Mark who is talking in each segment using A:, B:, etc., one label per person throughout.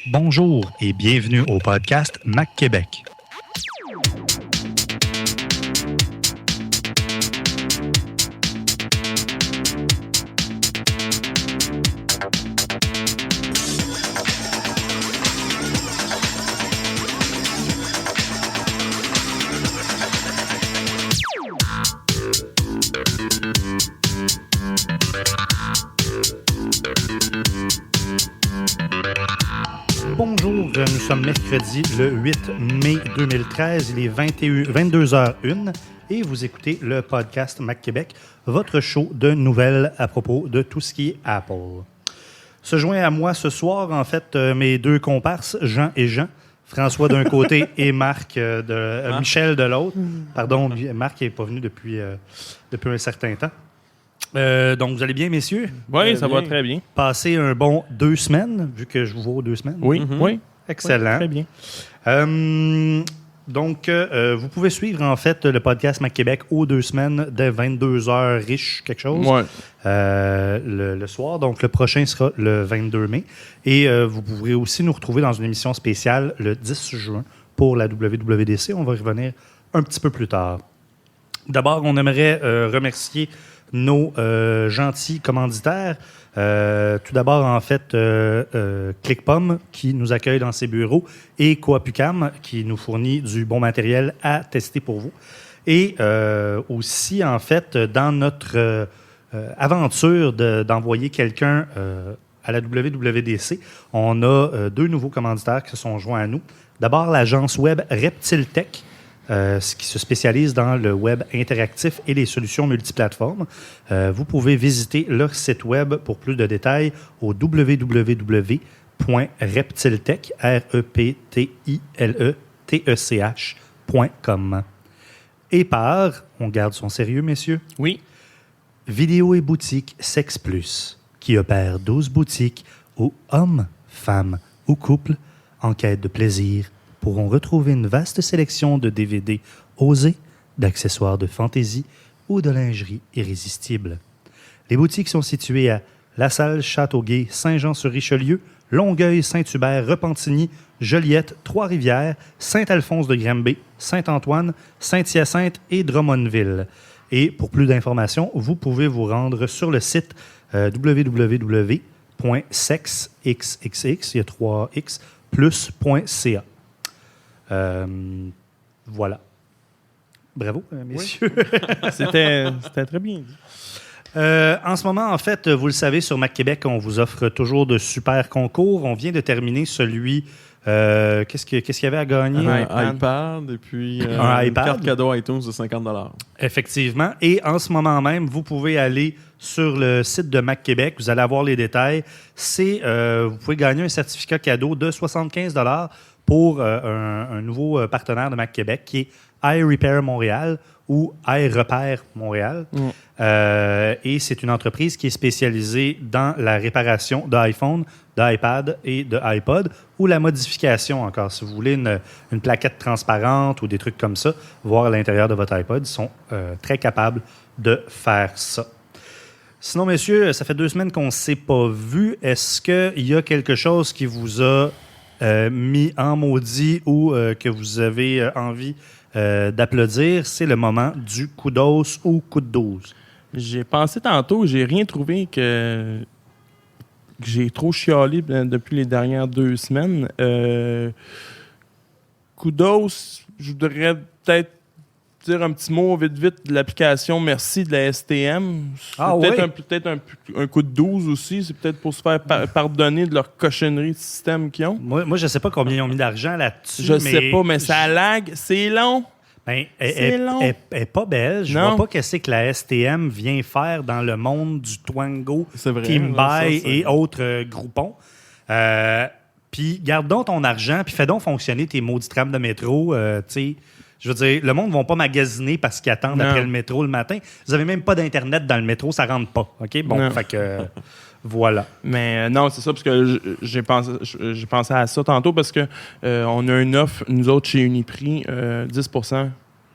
A: Bonjour et bienvenue au podcast Mac Québec. Bonjour, nous sommes mercredi le 8 mai 2013, il est 22h01 et vous écoutez le podcast Mac Québec, votre show de nouvelles à propos de tout ce qui est Apple. Se joint à moi ce soir, en fait, mes deux comparses, Jean et Jean, François d'un côté et Michel de l'autre. Pardon, Marc n'est pas venu depuis un certain temps. Donc, vous allez bien, messieurs?
B: Oui, ça va très bien.
A: Passez un bon 2 semaines, vu que je vous vois 2 semaines.
B: Oui, oui.
A: Excellent.
B: Oui, très bien.
A: Donc, vous pouvez suivre, en fait, le podcast Mac Québec aux 2 semaines dès 22h riche, quelque chose, le soir. Donc, le prochain sera le 22 mai. Et vous pourrez aussi nous retrouver dans une émission spéciale le 10 juin pour la WWDC. On va y revenir un petit peu plus tard. D'abord, on aimerait remercier nos gentils commanditaires. Tout d'abord, en fait, ClickPom, qui nous accueille dans ses bureaux, et Coapucam, qui nous fournit du bon matériel à tester pour vous. Et aussi, en fait, dans notre aventure d'envoyer quelqu'un à la WWDC, on a 2 nouveaux commanditaires qui se sont joints à nous. D'abord, l'agence web ReptileTech, qui se spécialise dans le web interactif et les solutions multiplateformes. Vous pouvez visiter leur site web pour plus de détails au www.reptiletech.com. Et par, on garde son sérieux, messieurs?
B: Oui.
A: Vidéo et boutique Sex Plus, qui opère 12 boutiques où hommes, femmes ou couples en quête de plaisir pourront retrouver une vaste sélection de DVD osés, d'accessoires de fantaisie ou de lingerie irrésistible. Les boutiques sont situées à La Salle, Châteauguay, Saint-Jean-sur-Richelieu, Longueuil, Saint-Hubert, Repentigny, Joliette, Trois-Rivières, Saint-Alphonse-de-Granby, Saint-Antoine, Saint-Hyacinthe et Drummondville. Et pour plus d'informations, vous pouvez vous rendre sur le site www.sexxx, il y a 3x, plus.ca. Voilà. Bravo, messieurs.
B: Oui. C'était très bien dit.
A: En ce moment, en fait, vous le savez, sur Mac Québec, on vous offre toujours de super concours. On vient de terminer celui... qu'est-ce qu'il y avait à gagner?
C: Un iPad et puis
A: un
C: une
A: iPad.
C: carte cadeau iTunes de 50 $.
A: Effectivement. Et en ce moment même, vous pouvez aller sur le site de Mac Québec. Vous allez avoir les détails. Vous pouvez gagner un certificat cadeau de 75 $ pour un nouveau partenaire de Mac Québec qui est iRepair Montréal ou iRepair Montréal. Et c'est une entreprise qui est spécialisée dans la réparation d'iPhone, d'iPad et de iPod ou la modification encore. Si vous voulez une plaquette transparente ou des trucs comme ça, voir l'intérieur de votre iPod, ils sont très capables de faire ça. Sinon, messieurs, ça fait 2 semaines qu'on ne s'est pas vu. Est-ce qu'il y a quelque chose qui vous a mis en maudit ou que vous avez envie d'applaudir? C'est le moment du coup d'os ou coup de 12.
B: J'ai pensé tantôt, j'ai rien trouvé que j'ai trop chialé depuis les dernières 2 semaines. Coup d'os, je voudrais peut-être dire un petit mot vite de l'application Merci de la STM. C'est peut-être un coup de 12 aussi. C'est peut-être pour se faire pardonner de leur cochonnerie de système qu'ils ont.
A: Moi je ne sais pas combien ils ont mis d'argent là-dessus.
B: Je sais pas, mais ça lag. C'est long.
A: Elle n'est pas belle. Je ne vois pas qu'est-ce que la STM vient faire dans le monde du Twango, Kimby et autres groupons. Puis garde donc ton argent, puis fais donc fonctionner tes maudites rames de métro. Je veux dire, le monde ne va pas magasiner parce qu'ils attendent après le métro le matin. Vous n'avez même pas d'Internet dans le métro, ça ne rentre pas. OK? Bon, fait que... Voilà.
B: Mais non, c'est ça, parce que j'ai pensé à ça tantôt, parce que on a une offre, nous autres, chez Uniprix, 10%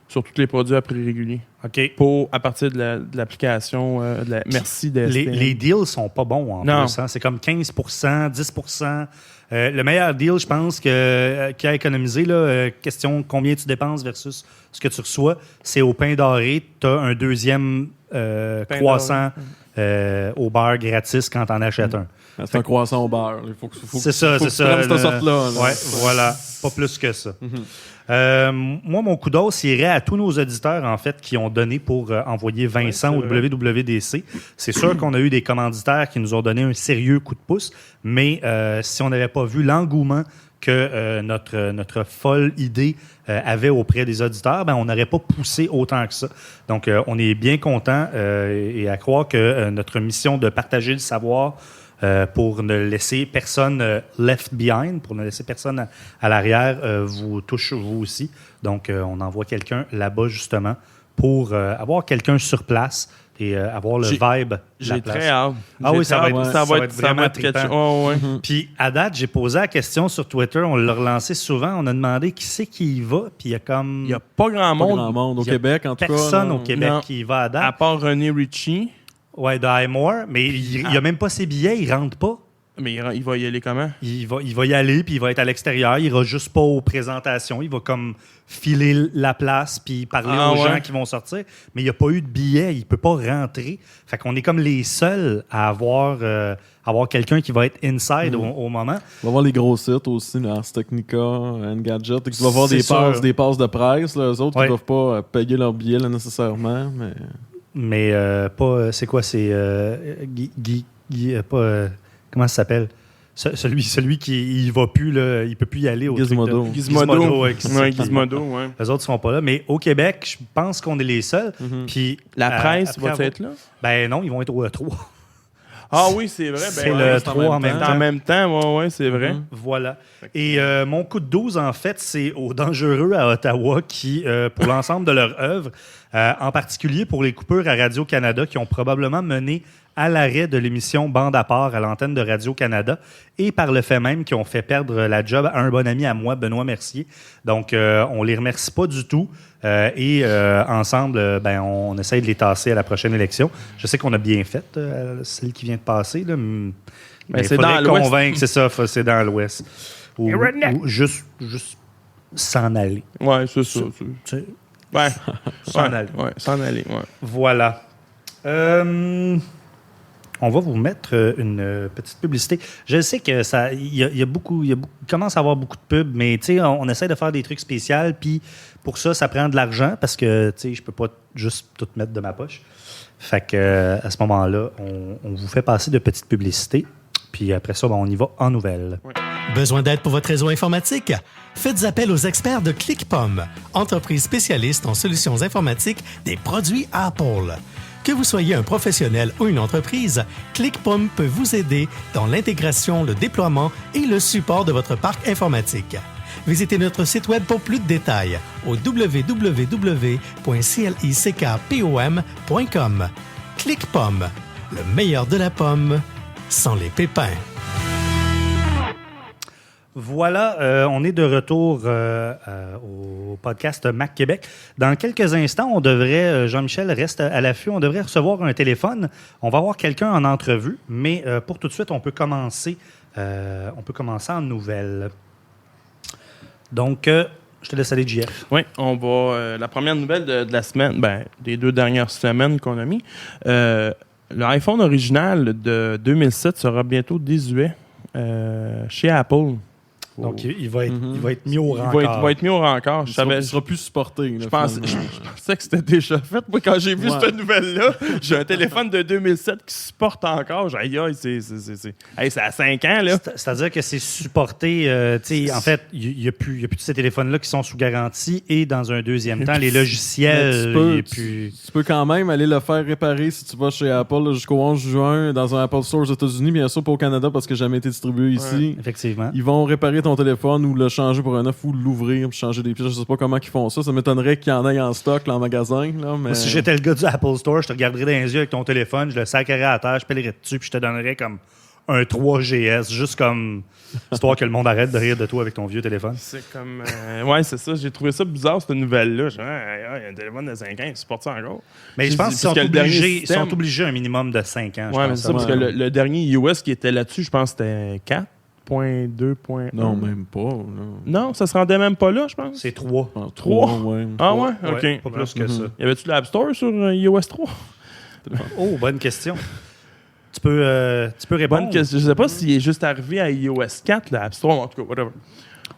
B: sur tous les produits à prix régulier.
A: OK.
B: À partir de l'application Merci de STM.
A: Les deals sont pas bons en plus. Hein? C'est comme 15 10 le meilleur deal, je pense, qu'il y a économisé, là, question combien tu dépenses versus ce que tu reçois, c'est au pain doré. Tu as un deuxième croissant au beurre gratis quand tu en achètes un.
C: C'est un croissant au beurre.
A: C'est ça.
C: Cette sorte-là.
A: Ouais, voilà. Pas plus que ça. Moi, mon coup d'os irait à tous nos auditeurs, en fait, qui ont donné pour envoyer Vincent au WWDC. C'est sûr qu'on a eu des commanditaires qui nous ont donné un sérieux coup de pouce, mais si on n'avait pas vu l'engouement que notre folle idée avait auprès des auditeurs, on n'aurait pas poussé autant que ça. Donc, on est bien content et à croire que notre mission de partager le savoir pour ne laisser personne left behind, pour ne laisser personne à l'arrière, vous touche vous aussi. Donc, on envoie quelqu'un là-bas, justement, pour avoir quelqu'un sur place et avoir le vibe.
B: J'ai très hâte.
A: Ça va être vraiment trippant.
B: Oh, ouais.
A: Puis, à date, j'ai posé la question sur Twitter, on l'a relancé souvent, on a demandé qui c'est qui y va, puis il y a comme...
B: Il n'y a pas grand monde.
C: Au Québec, en tout cas.
A: Personne au Québec qui y va à date.
B: À part René Ritchie.
A: Ouais, de Highmore, mais il n'y a même pas ses billets, il rentre pas.
B: Mais il va y aller comment?
A: Il va y aller, puis il va être à l'extérieur. Il ira juste pas aux présentations. Il va comme filer la place, puis parler aux gens qui vont sortir. Mais il n'y a pas eu de billets. Il peut pas rentrer. Fait qu'on est comme les seuls à avoir quelqu'un qui va être inside au moment.
C: On va voir les gros sites aussi, là, Ars Technica, Engadget. Tu vas voir des passes de presse. Là, eux autres qui ne doivent pas payer leur billet là, nécessairement.
A: Mais pas... C'est quoi? C'est Guy pas... comment ça s'appelle? Celui qui ne va plus, là, il ne peut plus y aller au
C: Gizmodo.
B: Gizmodo.
A: Les autres ne seront pas là. Mais au Québec, je pense qu'on est les seuls. Puis,
B: la presse va être là?
A: Ben non, ils vont être au E3.
B: Ah oui, c'est vrai.
A: C'est le 3 en même temps.
B: En même temps, oui, c'est vrai.
A: Voilà. Et mon coup de 12, en fait, c'est aux Dangereux à Ottawa qui, pour l'ensemble de leur œuvre, en particulier pour les coupures à Radio-Canada qui ont probablement mené à l'arrêt de l'émission Bande à part à l'antenne de Radio-Canada et par le fait même qui ont fait perdre la job à un bon ami à moi, Benoît Mercier. Donc, on les remercie pas du tout. Et ensemble, on essaye de les tasser à la prochaine élection. Je sais qu'on a bien fait celle qui vient de passer, là, mais il faudrait convaincre, c'est ça, c'est dans l'Ouest. Ou juste s'en aller.
B: Ouais, c'est ça. Ouais,
A: s'en aller.
B: Ouais, s'en aller, ouais.
A: Voilà. On va vous mettre une petite publicité. Je sais que il commence à avoir beaucoup de pubs, mais on essaie de faire des trucs spéciaux, puis pour ça prend de l'argent parce que je peux pas juste tout mettre de ma poche. Fait que à ce moment-là, on vous fait passer de petites publicités, puis après ça, on y va en nouvelles.
D: Ouais. Besoin d'aide pour votre réseau informatique? Faites appel aux experts de ClickPom, entreprise spécialiste en solutions informatiques des produits Apple. Que vous soyez un professionnel ou une entreprise, ClickPom peut vous aider dans l'intégration, le déploiement et le support de votre parc informatique. Visitez notre site web pour plus de détails au www.clickpom.com. ClickPom, le meilleur de la pomme sans les pépins.
A: Voilà, on est de retour au podcast Mac Québec. Dans quelques instants, on devrait, Jean-Michel reste à l'affût, on devrait recevoir un téléphone. On va avoir quelqu'un en entrevue, mais pour tout de suite, on peut commencer en nouvelles. Donc, je te laisse aller, JF.
B: Oui, on va... la première nouvelle de la semaine, des 2 dernières semaines qu'on a mis, l'iPhone original de 2007 sera bientôt désuet chez Apple.
A: Donc, il va être mis au rencard.
B: Il va être mis au rencard.
C: Il sera plus supporté.
B: Je pensais que c'était déjà fait. Moi, quand j'ai vu cette nouvelle-là, j'ai un téléphone de 2007 qui supporte encore. J'ai dit, c'est à 5 ans. Là.
A: C'est-à-dire que c'est supporté. En fait, il n'y a plus de ces téléphones-là qui sont sous garantie. Et dans un deuxième temps, les logiciels...
C: Tu peux quand même aller le faire réparer si tu vas chez Apple jusqu'au 11 juin dans un Apple Store aux États-Unis. Bien sûr, pas au Canada parce que ça n'a jamais été distribué ici.
A: Effectivement.
C: Ils vont réparer ton téléphone ou le changer pour un neuf ou l'ouvrir puis changer des pièces. Je sais pas comment ils font ça. Ça m'étonnerait qu'il y en ait en stock là, en magasin. Là, mais...
A: Moi, si j'étais le gars du Apple Store, je te regarderais dans les yeux avec ton téléphone, je le sacrerais à terre, je pèlerais dessus puis je te donnerais comme un 3GS, juste comme histoire que le monde arrête de rire de toi avec ton vieux téléphone.
B: C'est comme... ouais, c'est ça. J'ai trouvé ça bizarre, cette nouvelle-là. Genre, il y a un téléphone de 5 ans, il supporte ça encore.
A: Mais je pense qu'ils sont obligés un minimum de 5 ans.
B: Ouais, mais c'est ça, parce que le dernier iOS qui était là-dessus, je pense que c'était 4.2.
C: Non, même pas.
B: Non, ça se rendait même pas là, je pense.
A: C'est 3.
C: 3, ouais.
B: Ah ouais? OK.
A: Ouais, pas plus que ça.
B: Y avait-tu l'App Store sur iOS 3?
A: Oh, bonne question. Tu peux répondre.
B: Bonne question. Je sais pas s'il est juste arrivé à iOS 4, l'App Store, en tout cas, whatever.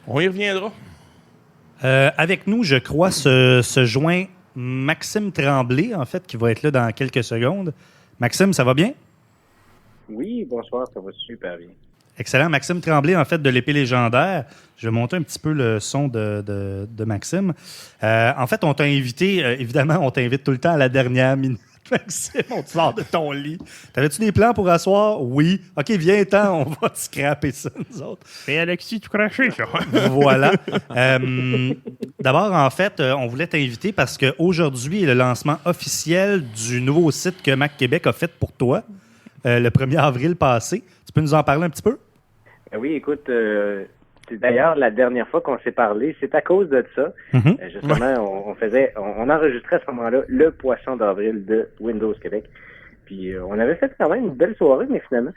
B: On y reviendra.
A: Avec nous, je crois, se joint Maxime Tremblay, en fait, qui va être là dans quelques secondes. Maxime, ça va bien?
E: Oui, bonsoir, ça va super bien.
A: Excellent. Maxime Tremblay, en fait, de l'épée légendaire. Je vais monter un petit peu le son de Maxime. En fait, on t'a invité, évidemment, on t'invite tout le temps à la dernière minute. Maxime, on te sort de ton lit. T'avais-tu des plans pour asseoir? Oui. OK, viens-t'en, on va te scraper ça, nous autres.
B: Et Alexis, tu craché, ça.
A: Voilà. D'abord, en fait, on voulait t'inviter parce qu'aujourd'hui est le lancement officiel du nouveau site que Mac Québec a fait pour toi, le 1er avril passé. Tu peux nous en parler un petit peu?
E: Oui, écoute, c'est d'ailleurs la dernière fois qu'on s'est parlé, c'est à cause de ça. Justement, on enregistrait à ce moment-là le poisson d'avril de Windows Québec. Puis on avait fait quand même une belle soirée, mais finalement,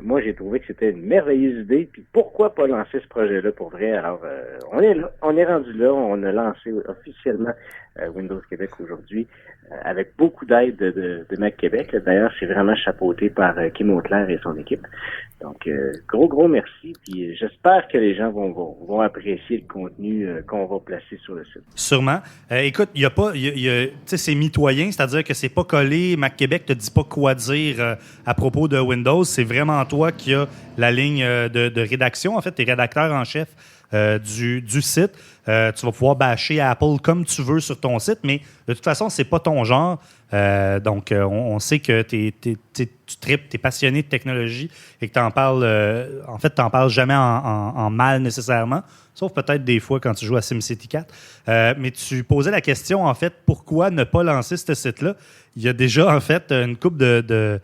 E: moi j'ai trouvé que c'était une merveilleuse idée. Puis pourquoi pas lancer ce projet-là pour vrai? Alors, on est là, on est rendu là, on a lancé officiellement Windows Québec aujourd'hui, avec beaucoup d'aide de Mac Québec. D'ailleurs, c'est vraiment chapeauté par Kim Auclair et son équipe. Donc, gros merci. Puis j'espère que les gens vont apprécier le contenu qu'on va placer sur le site.
A: Sûrement. Écoute, il y a pas, tu sais, c'est mitoyen, c'est-à-dire que c'est pas collé. Mac Québec te dit pas quoi dire à propos de Windows. C'est vraiment toi qui as la ligne de rédaction. En fait, tu es rédacteur en chef du site. Tu vas pouvoir bâcher Apple comme tu veux sur ton site, mais de toute façon, c'est pas ton genre. Donc, on sait que tu tripes, tu es passionné de technologie et que tu en parles, en fait, tu n'en parles jamais en mal nécessairement, sauf peut-être des fois quand tu joues à SimCity 4. Mais tu posais la question, en fait, pourquoi ne pas lancer ce site-là? Il y a déjà, en fait, une couple de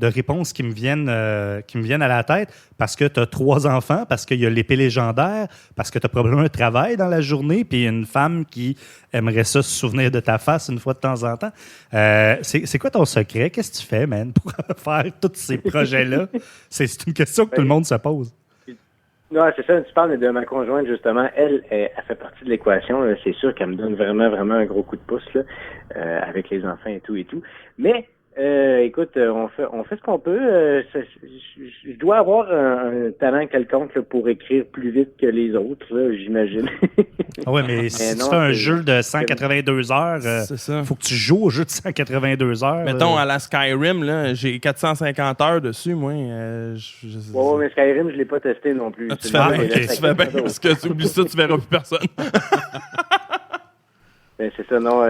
A: réponses qui me viennent à la tête parce que tu as 3 enfants, parce qu'il y a l'épée légendaire, parce que tu as probablement un travail dans la journée, puis une femme qui aimerait ça se souvenir de ta face une fois de temps en temps. C'est quoi ton secret? Qu'est-ce que tu fais, man, pour faire tous ces projets-là? C'est une question que tout le monde se pose.
E: Non, c'est ça. Tu parles de ma conjointe, justement. Elle fait partie de l'équation. C'est sûr qu'elle me donne vraiment un gros coup de pouce là, avec les enfants et tout. Mais écoute, on fait ce qu'on peut. Je dois avoir un talent quelconque là, pour écrire plus vite que les autres, là, j'imagine.
A: Ah ouais, mais si tu fais un jeu de 182 heures, il faut que tu joues au jeu de 182 heures.
B: Mettons, à la Skyrim, là, j'ai 450 heures dessus, moi.
E: Ouais, mais Skyrim, je l'ai pas testé non plus.
B: Tu fais bien, parce que tu oublies ça, tu verras plus personne.
E: Ben, c'est ça, non.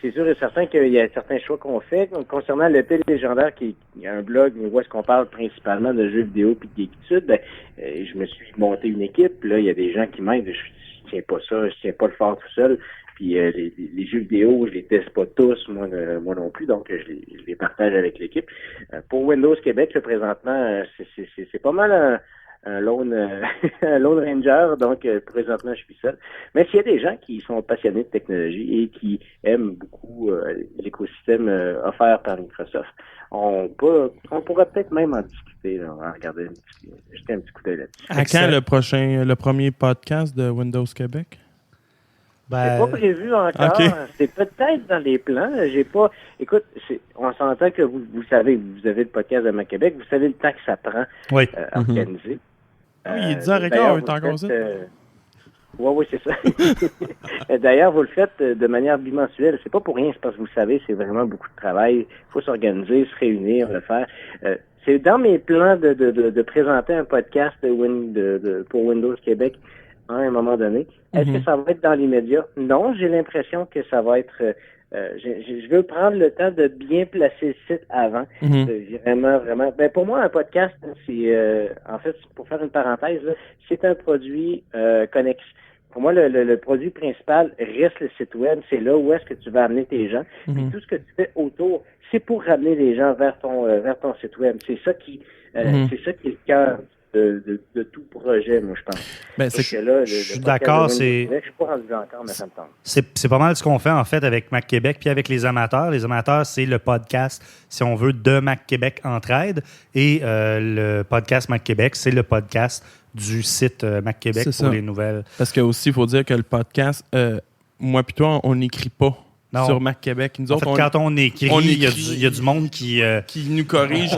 E: C'est sûr et certain qu'il y a certains choix qu'on fait. Concernant l'épée légendaire, qui est un blog où est-ce qu'on parle principalement de jeux vidéo puis de geekitude, je me suis monté une équipe. Là, il y a des gens qui m'aident. Je tiens pas ça, je tiens pas le faire tout seul. Puis les jeux vidéo, je les teste pas tous, moi non plus, donc je les partage avec l'équipe. Pour Windows Québec, là, présentement, c'est pas mal un lone ranger, donc présentement je suis seul. Mais s'il y a des gens qui sont passionnés de technologie et qui aiment beaucoup l'écosystème offert par Microsoft, on pourra peut-être même en discuter, là, en regarder jeter un petit coup d'œil là-dessus.
B: À quand le premier podcast de Windows Québec?
E: C'est pas prévu encore. Okay. C'est peut-être dans les plans. Écoute, on s'entend que vous savez, vous avez le podcast de Mac Québec, vous savez le temps que ça prend à organiser.
B: Oui, il est 10h15, t'es encore ça?
E: Oui, c'est ça. D'ailleurs, vous le faites de manière bimensuelle. C'est pas pour rien, c'est parce que vous savez, c'est vraiment beaucoup de travail. Il faut s'organiser, se réunir, le faire. C'est dans mes plans de présenter un podcast pour Windows Québec à un moment donné. Est-ce que ça va être dans l'immédiat? Non, j'ai l'impression que ça va être... je veux prendre le temps de bien placer le site avant. Vraiment. Ben, pour moi, un podcast, c'est... en fait, pour faire une parenthèse, là, c'est un produit connexe. Pour moi, le produit principal reste le site web. C'est là où est-ce que tu vas amener tes gens. Puis tout ce que tu fais autour, c'est pour ramener les gens vers ton site web. C'est ça qui est le cœur de tout projet, moi, je pense.
A: Ben, je suis d'accord. Je suis
E: pas rendu encore, mais ça me tente.
A: C'est pas mal ce qu'on fait, en fait, avec Mac Québec puis avec les amateurs. Les amateurs, c'est le podcast, si on veut, de Mac Québec Entraide. Et le podcast Mac Québec, c'est le podcast du site Mac Québec pour les nouvelles.
B: Parce que aussi, il faut dire que le podcast, moi puis toi, on n'écrit pas.
A: Non.
B: Sur Mac Québec. Nous autres,
A: quand on écrit, il y a du monde qui
B: nous corrige.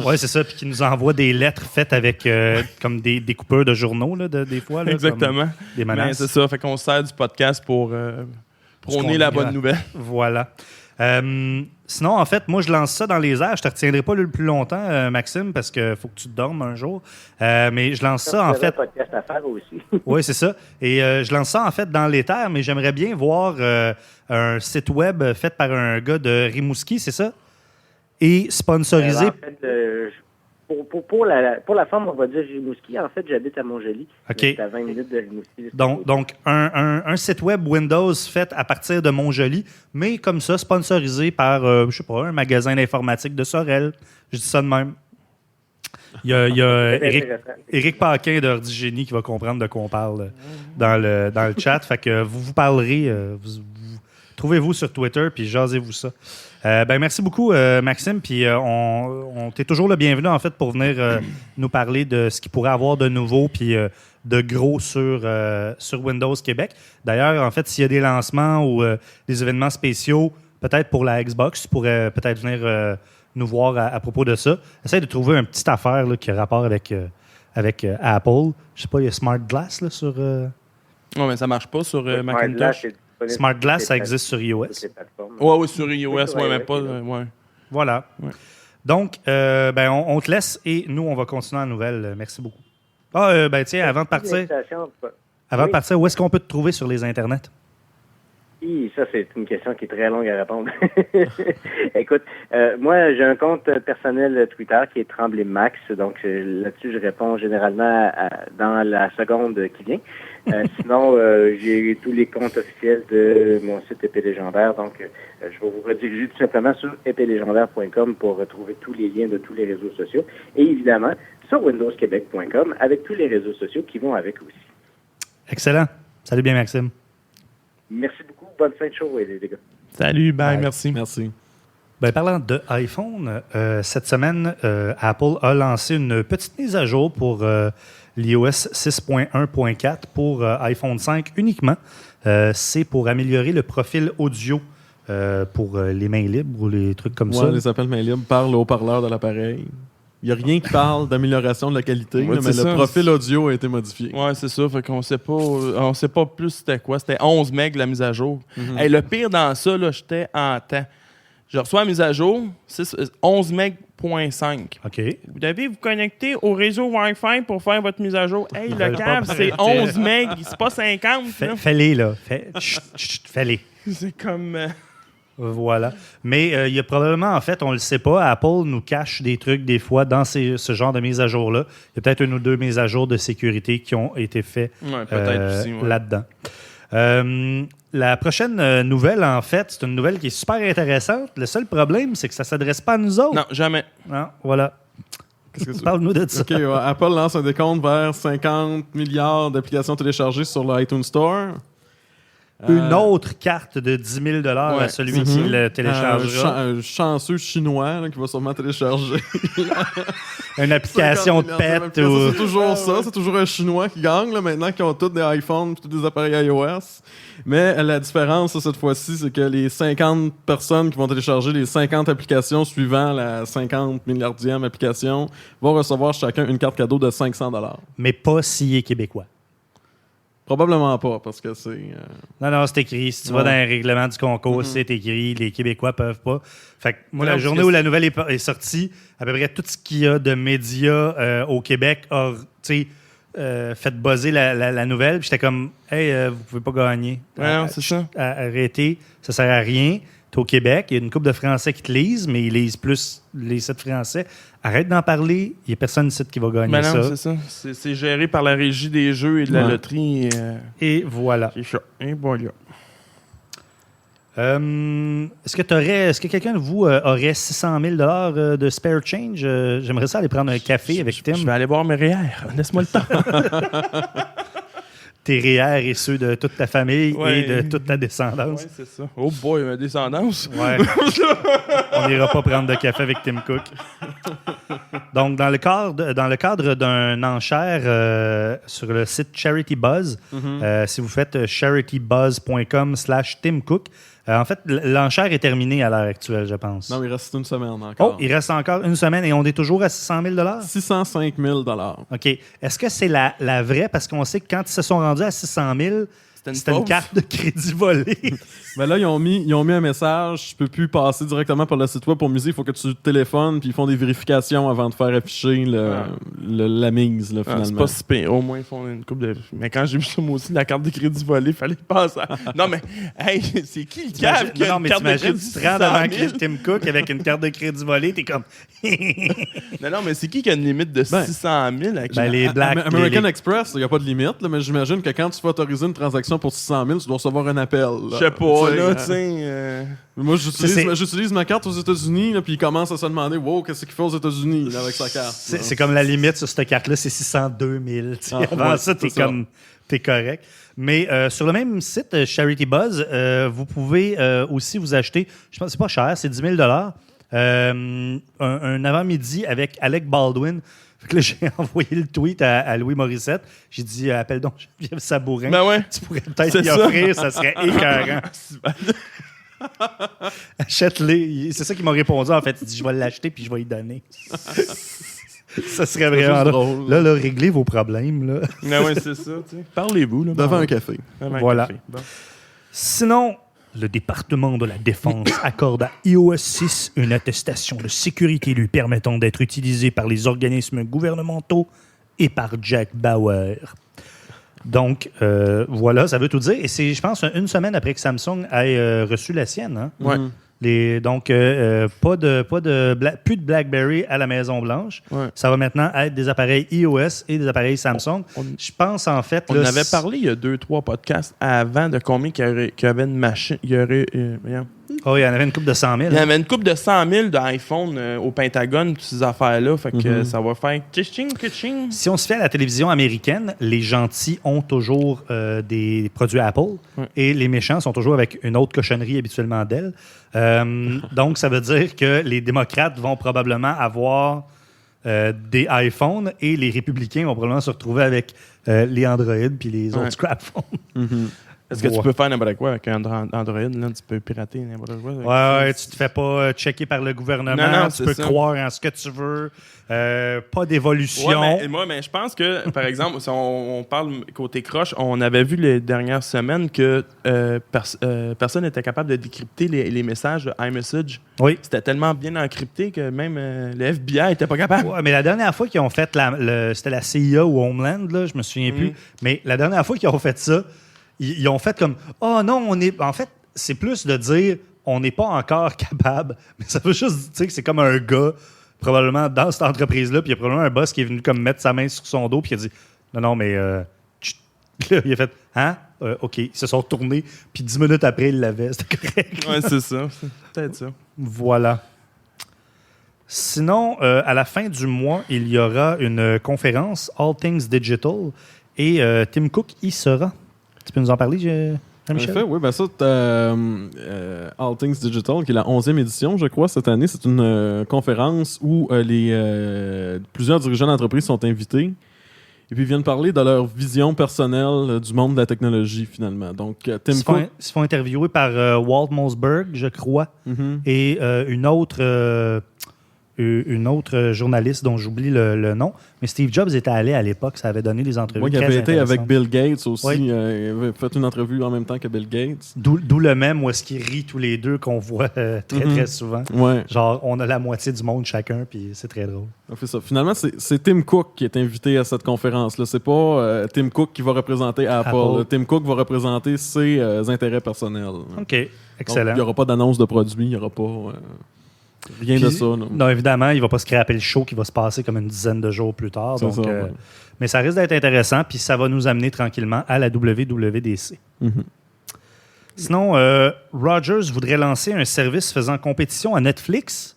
A: Oui, c'est ça, puis qui nous envoie des lettres faites avec comme des coupeurs de journaux, là, des fois. Là,
B: exactement.
A: Des menaces.
B: Mais c'est ça, fait qu'on sert du podcast pour prôner la bonne nouvelle.
A: Voilà. Sinon, en fait, moi, je lance ça dans les airs. Je te retiendrai pas le plus longtemps, Maxime, parce qu'il faut que tu te dormes un jour. Mais je lance ça, en fait...
E: un podcast à faire aussi.
A: Oui, c'est ça. Et je lance ça, en fait, dans les terres, mais j'aimerais bien voir un site web fait par un gars de Rimouski, c'est ça? Et sponsorisé...
E: En fait, pour la forme, on va dire Rimouski. En fait, j'habite à Montjoly.
A: OK.
E: C'est à 20 minutes de Rimouski.
A: Donc un site web Windows fait à partir de Montjoly, mais comme ça, sponsorisé par, je sais pas, un magasin d'informatique de Sorel. Je dis ça de même. Il y a Éric Paquin d'Ordigénie qui va comprendre de quoi on parle dans le chat. Fait que vous parlerez, trouvez-vous sur Twitter, puis jasez-vous ça. Merci beaucoup, Maxime. Puis on t'es toujours le bienvenu, en fait, pour venir nous parler de ce qu'il pourrait avoir de nouveau puis de gros sur Windows Québec. D'ailleurs, en fait, s'il y a des lancements ou des événements spéciaux, peut-être pour la Xbox, tu pourrais peut-être venir nous voir à propos de ça. Essaye de trouver une petite affaire là, qui a rapport avec Apple. Je sais pas, il y a Smart Glass là, sur...
B: Non, mais ça marche pas sur Macintosh.
A: Smart Glass, ça existe sur iOS.
B: Oui, sur iOS, mais pas.
A: Voilà. Ouais. Donc, on te laisse et nous, on va continuer la nouvelle. Merci beaucoup. Tiens, avant de partir, où est-ce qu'on peut te trouver sur les internets?
E: Ça, c'est une question qui est très longue à répondre. Écoute, moi, j'ai un compte personnel Twitter qui est Tremblay Max. Donc, là-dessus, je réponds généralement dans la seconde qui vient. Sinon, j'ai tous les comptes officiels de mon site Épée Légendaire. Donc, je vais vous rediriger tout simplement sur épélégendaire.com pour retrouver tous les liens de tous les réseaux sociaux. Et évidemment, sur windowsquebec.com avec tous les réseaux sociaux qui vont avec aussi.
A: Excellent. Salut bien, Maxime.
E: Merci beaucoup. Bonne fin de show, les gars.
B: Salut, bye.
C: Merci.
A: Parlant de iPhone, cette semaine, Apple a lancé une petite mise à jour pour l'iOS 6.1.4 pour iPhone 5 uniquement. C'est pour améliorer le profil audio pour les mains libres ou les trucs comme ça.
C: Oui, les appels mains libres parlent au haut-parleur de l'appareil. Il n'y a rien qui parle d'amélioration de la qualité, mais le profil audio a été modifié.
B: Oui, c'est ça. Fait qu'on sait pas plus c'était quoi. C'était 11 MB la mise à jour. Hey, le pire dans ça, là, j'étais en temps. Je reçois la mise à jour, 11 MB.5.
A: OK.
B: Vous devez vous connecter au réseau Wi-Fi pour faire votre mise à jour. Hey, le câble, c'est 11 MB, c'est pas 50.
A: Fais-les, là. Fais-les.
B: C'est comme...
A: Voilà. Mais il y a probablement, en fait, on ne le sait pas, Apple nous cache des trucs des fois dans ce genre de mise à jour-là. Il y a peut-être une ou deux mises à jour de sécurité qui ont été faites là-dedans. La prochaine nouvelle, en fait, c'est une nouvelle qui est super intéressante. Le seul problème, c'est que ça ne s'adresse pas à nous autres.
B: Non, jamais.
A: Non, voilà. Parle-nous de ça.
C: Okay, Apple lance un décompte vers 50 milliards d'applications téléchargées sur l'iTunes Store.
A: Une autre carte de 10 000 à celui qui le téléchargera.
C: Un chanceux chinois là, qui va sûrement télécharger.
A: Une application de pet.
C: C'est toujours ça. C'est toujours un chinois qui gagne là, maintenant qu'ils ont tous des iPhones et tous des appareils iOS. Mais la différence cette fois-ci, c'est que les 50 personnes qui vont télécharger les 50 applications suivant la 50 milliardième application vont recevoir chacun une carte cadeau de 500 $.
A: Mais pas s'il est québécois.
C: Probablement pas, parce que c'est...
A: Non, c'est écrit. Si tu vas dans les règlements du concours, c'est écrit. Les Québécois peuvent pas. Fait que moi, la journée où la nouvelle est sortie, à peu près tout ce qu'il y a de médias au Québec a fait buzzer la nouvelle. Puis j'étais comme, hey, vous pouvez pas gagner.
B: Ouais, c'est ça.
A: Arrêtez, ça sert à rien. T'es au Québec, il y a une couple de Français qui te lisent, mais ils lisent plus les sites français. Arrête d'en parler, il n'y a personne ici qui va gagner ça.
B: Non, c'est ça. C'est géré par la régie des jeux et de la loterie.
A: Et voilà.
B: C'est ça. Et voilà.
A: Est-ce que quelqu'un de vous aurait 600 000 $ de spare change? J'aimerais ça aller prendre un café avec Tim.
B: Je vais aller voir mes REER. Laisse-moi le temps.
A: Tes REER et ceux de toute ta famille et de toute ta descendance.
B: Oui, c'est ça. Oh boy, ma descendance.
A: Ouais. On n'ira pas prendre de café avec Tim Cook. Donc, dans le cadre d'un enchère sur le site Charity Buzz, si vous faites charitybuzz.com/Tim Cook, en fait, l'enchère est terminée à l'heure actuelle, je pense.
C: Non, il reste une semaine encore.
A: Oh, il reste encore une semaine et on est toujours à 600 000 $?
C: 605 000 $.
A: OK. Est-ce que c'est la vraie? Parce qu'on sait que quand ils se sont rendus à 600 000, c'était une carte de crédit volée.
C: Ben là, ils ont mis un message. Tu peux plus passer directement par le site web pour miser. Il faut que tu téléphones, puis ils font des vérifications avant de faire afficher la mise, là, finalement.
B: C'est pas si pire. Au moins, ils font une coupe de... Mais quand j'ai vu ça, moi aussi, la carte de crédit volée, il fallait passer à... Non, mais, hey, c'est qui le cave qui a une carte de crédit
A: tu te rends devant Tim Cook avec une carte de crédit volée, t'es comme...
B: Non, mais c'est qui a une limite de 600 000?
A: Les Black...
C: American Express, il n'y a pas de limite, là, mais j'imagine que quand tu fais autoriser une transaction pour 600 000, tu dois recevoir un appel.
B: Je sais pas, là, tu sais...
C: Moi, j'utilise ma carte aux États-Unis, puis il commence à se demander, wow, qu'est-ce qu'il fait aux États-Unis là, avec sa carte?
A: C'est comme la limite sur cette carte-là, c'est 602 000. Avant ça, t'es correct. Mais sur le même site, Charity Buzz, vous pouvez aussi vous acheter, je pense que c'est pas cher, c'est 10 000 $, un avant-midi avec Alec Baldwin. Fait que là, j'ai envoyé le tweet à Louis Morissette. J'ai dit, appelle donc Geneviève Sabourin.
B: Ben ouais.
A: Tu pourrais peut-être y offrir, ça serait écœurant. Achète-les. C'est ça qu'il m'a répondu, en fait. Il dit, je vais l'acheter puis je vais y donner. Ça serait vraiment drôle. Là, réglez vos problèmes. Là.
B: Ben ouais, c'est ça. Tu sais. Parlez-vous. Là,
C: devant un café.
A: Voilà. Bon. Sinon... Le département de la Défense accorde à iOS 6 une attestation de sécurité lui permettant d'être utilisé par les organismes gouvernementaux et par Jack Bauer. Donc, voilà, ça veut tout dire. Et c'est, je pense, une semaine après que Samsung ait reçu la sienne. Hein?
B: Ouais.
A: Donc, plus de BlackBerry à la Maison-Blanche. Ouais. Ça va maintenant être des appareils iOS et des appareils Samsung. Je pense, en fait...
B: On avait parlé il y a 2-3 podcasts avant de combien qu'il y avait une machine... Il y aurait...
A: Oh, il y en avait une couple de 100 000.
B: Il y avait une couple de 100 000 d'iPhone au Pentagone, toutes ces affaires-là. Fait que ça va faire kitching.
A: Si on se fait à la télévision américaine, les gentils ont toujours des produits Apple et les méchants sont toujours avec une autre cochonnerie habituellement d'elle. Donc, ça veut dire que les démocrates vont probablement avoir des iPhones et les républicains vont probablement se retrouver avec les Android puis les autres scraphones.
B: Est-ce que tu peux faire n'importe quoi avec un Android? Là, tu peux pirater n'importe quoi.
A: Ouais, tu te fais pas checker par le gouvernement. Non, tu peux croire en ce que tu veux. Pas d'évolution.
B: Ouais, mais je pense que, par exemple, si on parle côté croche, on avait vu les dernières semaines que personne n'était capable de décrypter les messages de iMessage.
A: Oui.
B: C'était tellement bien encrypté que même le FBI n'était pas capable.
A: Ouais, mais la dernière fois qu'ils ont fait, c'était la CIA ou Homeland, là, je me souviens plus. Mais la dernière fois qu'ils ont fait ça, ils ont fait comme « Oh non, on est... » En fait, c'est plus de dire « On n'est pas encore capable. » Mais ça veut juste dire que c'est comme un gars, probablement dans cette entreprise-là, puis il y a probablement un boss qui est venu comme mettre sa main sur son dos, puis il a dit « Non, mais... Là, il a fait « Hein? OK. » Ils se sont retournés, puis 10 minutes après, il l'avait. C'était correct.
B: Ouais, c'est ça. C'est peut-être ça.
A: Voilà. Sinon, à la fin du mois, il y aura une conférence All Things Digital et Tim Cook y sera. Tu peux nous en parler, Jean-Michel?
C: En effet, oui. Ben ça, All Things Digital, qui est la 11e édition, je crois, cette année. C'est une conférence où plusieurs dirigeants d'entreprise sont invités et puis ils viennent parler de leur vision personnelle du monde de la technologie, finalement. Donc, Tim Cook...
A: Ils se font interviewer par Walt Mossberg, je crois, et une autre... une autre journaliste dont j'oublie le nom, mais Steve Jobs était allé à l'époque, ça avait donné des entrevues
C: il
A: très
C: avait été avec
A: intéressantes.
C: Bill Gates aussi,
A: Oui.
C: il avait fait une entrevue en même temps que Bill Gates.
A: D'où le même où est-ce qu'ils rient tous les deux qu'on voit très souvent.
C: Ouais.
A: Genre, on a la moitié du monde chacun, puis c'est très drôle.
C: On fait ça. Finalement, c'est Tim Cook qui est invité à cette conférence-là. C'est pas Tim Cook qui va représenter Apple. Tim Cook va représenter ses intérêts personnels.
A: OK, excellent.
C: Il n'y aura pas d'annonce de produit, il n'y aura pas rien de ça.
A: Non, évidemment, il ne va pas scraper le show qui va se passer comme une dizaine de jours plus tard. Donc,
C: ouais.
A: Mais ça risque d'être intéressant, puis ça va nous amener tranquillement à la WWDC.
C: Mm-hmm.
A: Sinon, Rogers voudrait lancer un service faisant compétition à Netflix.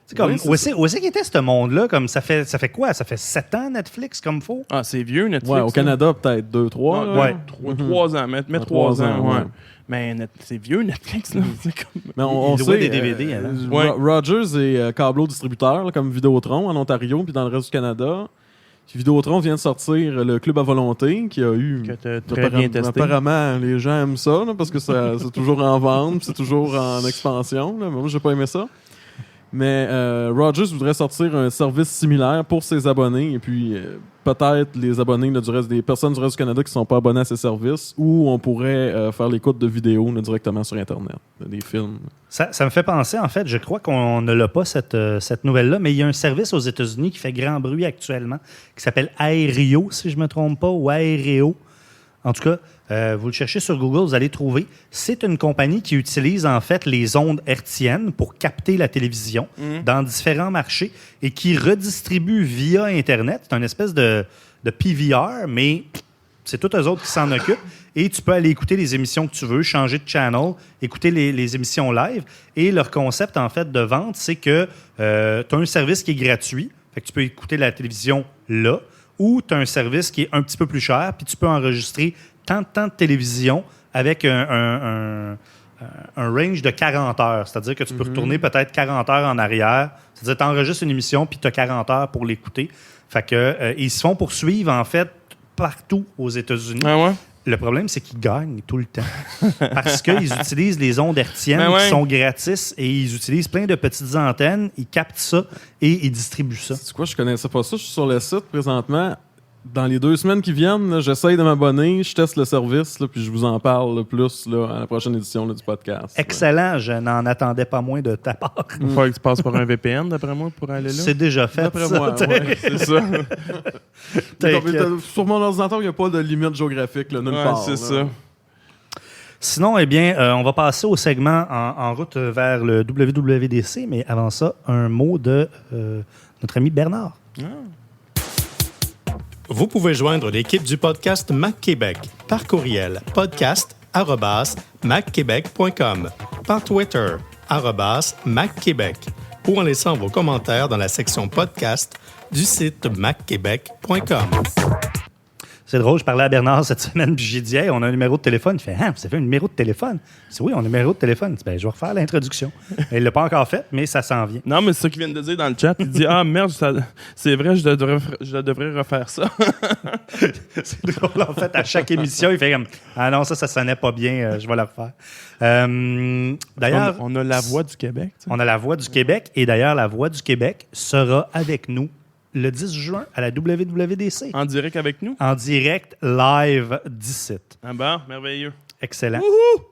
A: C'est comme, où est-ce qu'était ce monde-là? Comme, ça fait quoi? Ça fait 7 ans, Netflix, comme faut?
B: Ah, c'est vieux, Netflix.
C: Ouais, au Canada, peut-être 2-3.
A: Ouais.
B: 3 ans. Mets 3 ans,
C: ouais.
B: Mais c'est vieux, Netflix. Là. C'est comme...
C: Mais on
A: Il louait
C: sait,
A: des DVD avant.
B: Ouais.
C: Rogers est câbleau distributeur, là, comme Vidéotron en Ontario puis dans le reste du Canada. Puis Vidéotron vient de sortir le Club à volonté qui a eu...
B: Que t'as très bien testé.
C: Apparemment, les gens aiment ça là, parce que c'est toujours en vente, c'est toujours en expansion. Là. Moi, j'ai pas aimé ça. Mais Rogers voudrait sortir un service similaire pour ses abonnés et puis peut-être les abonnés là, des personnes du reste du Canada qui ne sont pas abonnés à ces services, où on pourrait faire l'écoute de vidéos là, directement sur Internet, des films.
A: Ça me fait penser, en fait, je crois qu'on ne l'a pas, cette nouvelle-là, mais il y a un service aux États-Unis qui fait grand bruit actuellement, qui s'appelle Aereo, si je ne me trompe pas, ou Aereo. En tout cas, vous le cherchez sur Google, vous allez trouver. C'est une compagnie qui utilise en fait les ondes hertziennes pour capter la télévision dans différents marchés et qui redistribue via Internet. C'est une espèce de PVR, mais c'est tous eux autres qui s'en occupent. Et tu peux aller écouter les émissions que tu veux, changer de channel, écouter les émissions live. Et leur concept en fait de vente, c'est que tu as un service qui est gratuit, fait que tu peux écouter la télévision là, ou tu as un service qui est un petit peu plus cher, puis tu peux enregistrer tant de télévision avec un range de 40 heures. C'est-à-dire que tu peux retourner peut-être 40 heures en arrière. C'est-à-dire que tu enregistres une émission, puis tu as 40 heures pour l'écouter. Fait que ils se font poursuivre, en fait, partout aux États-Unis.
B: Ah ouais?
A: Le problème, c'est qu'ils gagnent tout le temps. Parce qu'ils utilisent les ondes hertziennes qui sont gratis et ils utilisent plein de petites antennes, ils captent ça et ils distribuent ça.
C: C'est quoi, je connaissais pas ça. Je suis sur le site présentement. Dans les 2 semaines qui viennent, là, j'essaye de m'abonner, je teste le service, là, puis je vous en parle plus là, à la prochaine édition là, du podcast.
A: Excellent, je n'en attendais pas moins de ta part.
B: Il faut que tu passes par un VPN, d'après moi, pour aller là.
A: C'est déjà fait.
C: D'après
A: ça,
C: moi, ouais, c'est ça.
A: T'inquiète.
C: Sur mon ordinateur, il n'y a pas de limite géographique là, nulle part.
B: C'est
C: là.
B: ça.
A: Sinon, eh bien, on va passer au segment en route vers le WWDC, mais avant ça, un mot de notre ami Bernard.
D: Vous pouvez joindre l'équipe du podcast Mac Québec par courriel podcast@macquebec.com, par Twitter @MacQuébec ou en laissant vos commentaires dans la section podcast du site macquebec.com.
A: C'est drôle, je parlais à Bernard cette semaine, puis j'ai dit « Hey, on a un numéro de téléphone. » Il fait « Ah, vous avez un numéro de téléphone? » Je dis « Oui, on a un numéro de téléphone. » Je dis « Ben, je vais refaire l'introduction. » Il ne l'a pas encore fait, mais ça s'en vient.
B: Non, mais c'est ça qu'il vient de dire dans le chat. Il dit « Ah, merde, c'est vrai, je devrais refaire ça. »
A: C'est drôle, en fait, à chaque émission, il fait comme « Ah non, ça sonnait pas bien, je vais le refaire. » D'ailleurs...
B: On a la Voix du Québec. T'sais.
A: On a la Voix du Québec, et d'ailleurs, la Voix du Québec sera avec nous le 10 juin à la WWDC.
B: En direct avec nous?
A: En direct, live d'ici.
B: Ah ben, merveilleux.
A: Excellent.
B: Wouhou!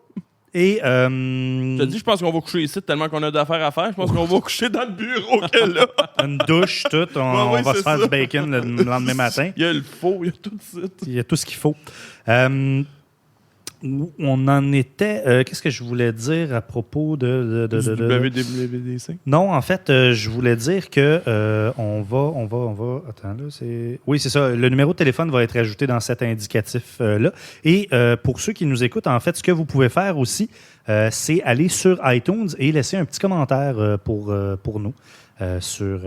A: Et...
B: Je te dis, je pense qu'on va coucher ici tellement qu'on a d'affaires à faire. Je pense qu'on va coucher dans le bureau qu'elle a.
A: Une douche, tout. On va se faire du bacon le lendemain matin.
B: Il y a le faux, il y a tout ça.
A: Il y a tout ce qu'il faut. On en était... Qu'est-ce que je voulais dire à propos de
B: WWDC?
A: Non, en fait, je voulais dire que on va... Attends, là, c'est... Oui, c'est ça. Le numéro de téléphone va être ajouté dans cet indicatif-là. Et pour ceux qui nous écoutent, en fait, ce que vous pouvez faire aussi, c'est aller sur iTunes et laisser un petit commentaire pour nous. Sur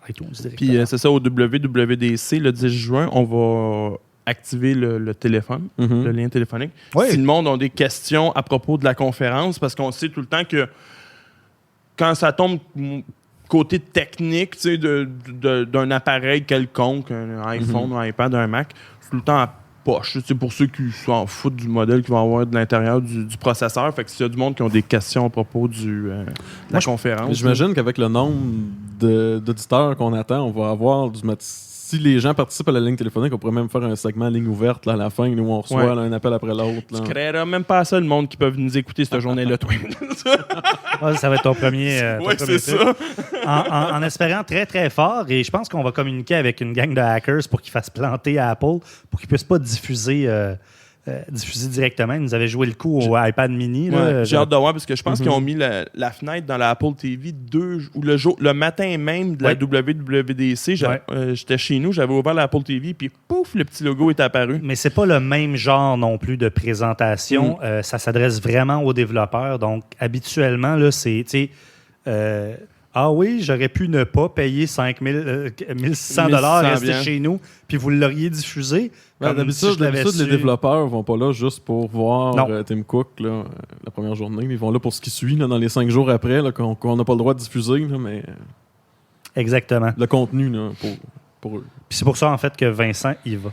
A: iTunes directement.
B: Puis c'est ça, au WWDC, le 10 juin, on va activer le téléphone, le lien téléphonique.
A: Oui.
B: Si le monde a des questions à propos de la conférence, parce qu'on sait tout le temps que quand ça tombe côté technique, tu sais, d'un appareil quelconque, un iPhone, un iPad, un Mac, c'est tout le temps poche. C'est pour ceux qui s'en foutent du modèle qu'ils vont avoir de l'intérieur du processeur. Fait que s'il y a du monde qui ont des questions à propos de la conférence.
C: J'imagine qu'avec le nombre d'auditeurs qu'on attend, on va avoir si les gens participent à la ligne téléphonique, on pourrait même faire un segment ligne ouverte là, à la fin où on reçoit un appel après l'autre.
B: Tu créeras même pas ça le monde qui peut nous écouter cette journée-là, toi.
A: Ça va être ton premier.
B: Oui, c'est ça.
A: En espérant très, très fort. Et je pense qu'on va communiquer avec une gang de hackers pour qu'ils fassent planter à Apple, pour qu'ils ne puissent pas diffuser directement. Ils nous avaient joué le coup au iPad mini. Là,
B: j'ai hâte de voir parce que je pense qu'ils ont mis la fenêtre dans la Apple TV le matin même de la WWDC. J'étais chez nous, j'avais ouvert la Apple TV puis pouf, le petit logo est apparu.
A: Mais c'est pas le même genre non plus de présentation. Ça s'adresse vraiment aux développeurs. Donc, habituellement, là, c'est... ah oui, j'aurais pu ne pas payer 1600 $ rester chez nous, puis vous l'auriez diffusé.
C: D'habitude, les développeurs vont pas là juste pour voir Tim Cook là, la première journée. Ils vont là pour ce qui suit, là, dans les 5 jours après, là, qu'on n'a pas le droit de diffuser. Là, mais
A: exactement.
C: Le contenu là, pour eux.
A: Puis c'est pour ça, en fait, que Vincent y va.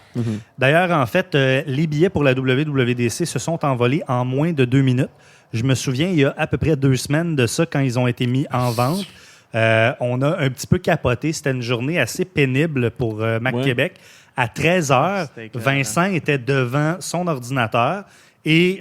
A: D'ailleurs, en fait, les billets pour la WWDC se sont envolés en moins de 2 minutes. Je me souviens, il y a à peu près 2 semaines de ça, quand ils ont été mis en vente. On a un petit peu capoté. C'était une journée assez pénible pour Mac Québec. À 13h, Vincent était devant son ordinateur et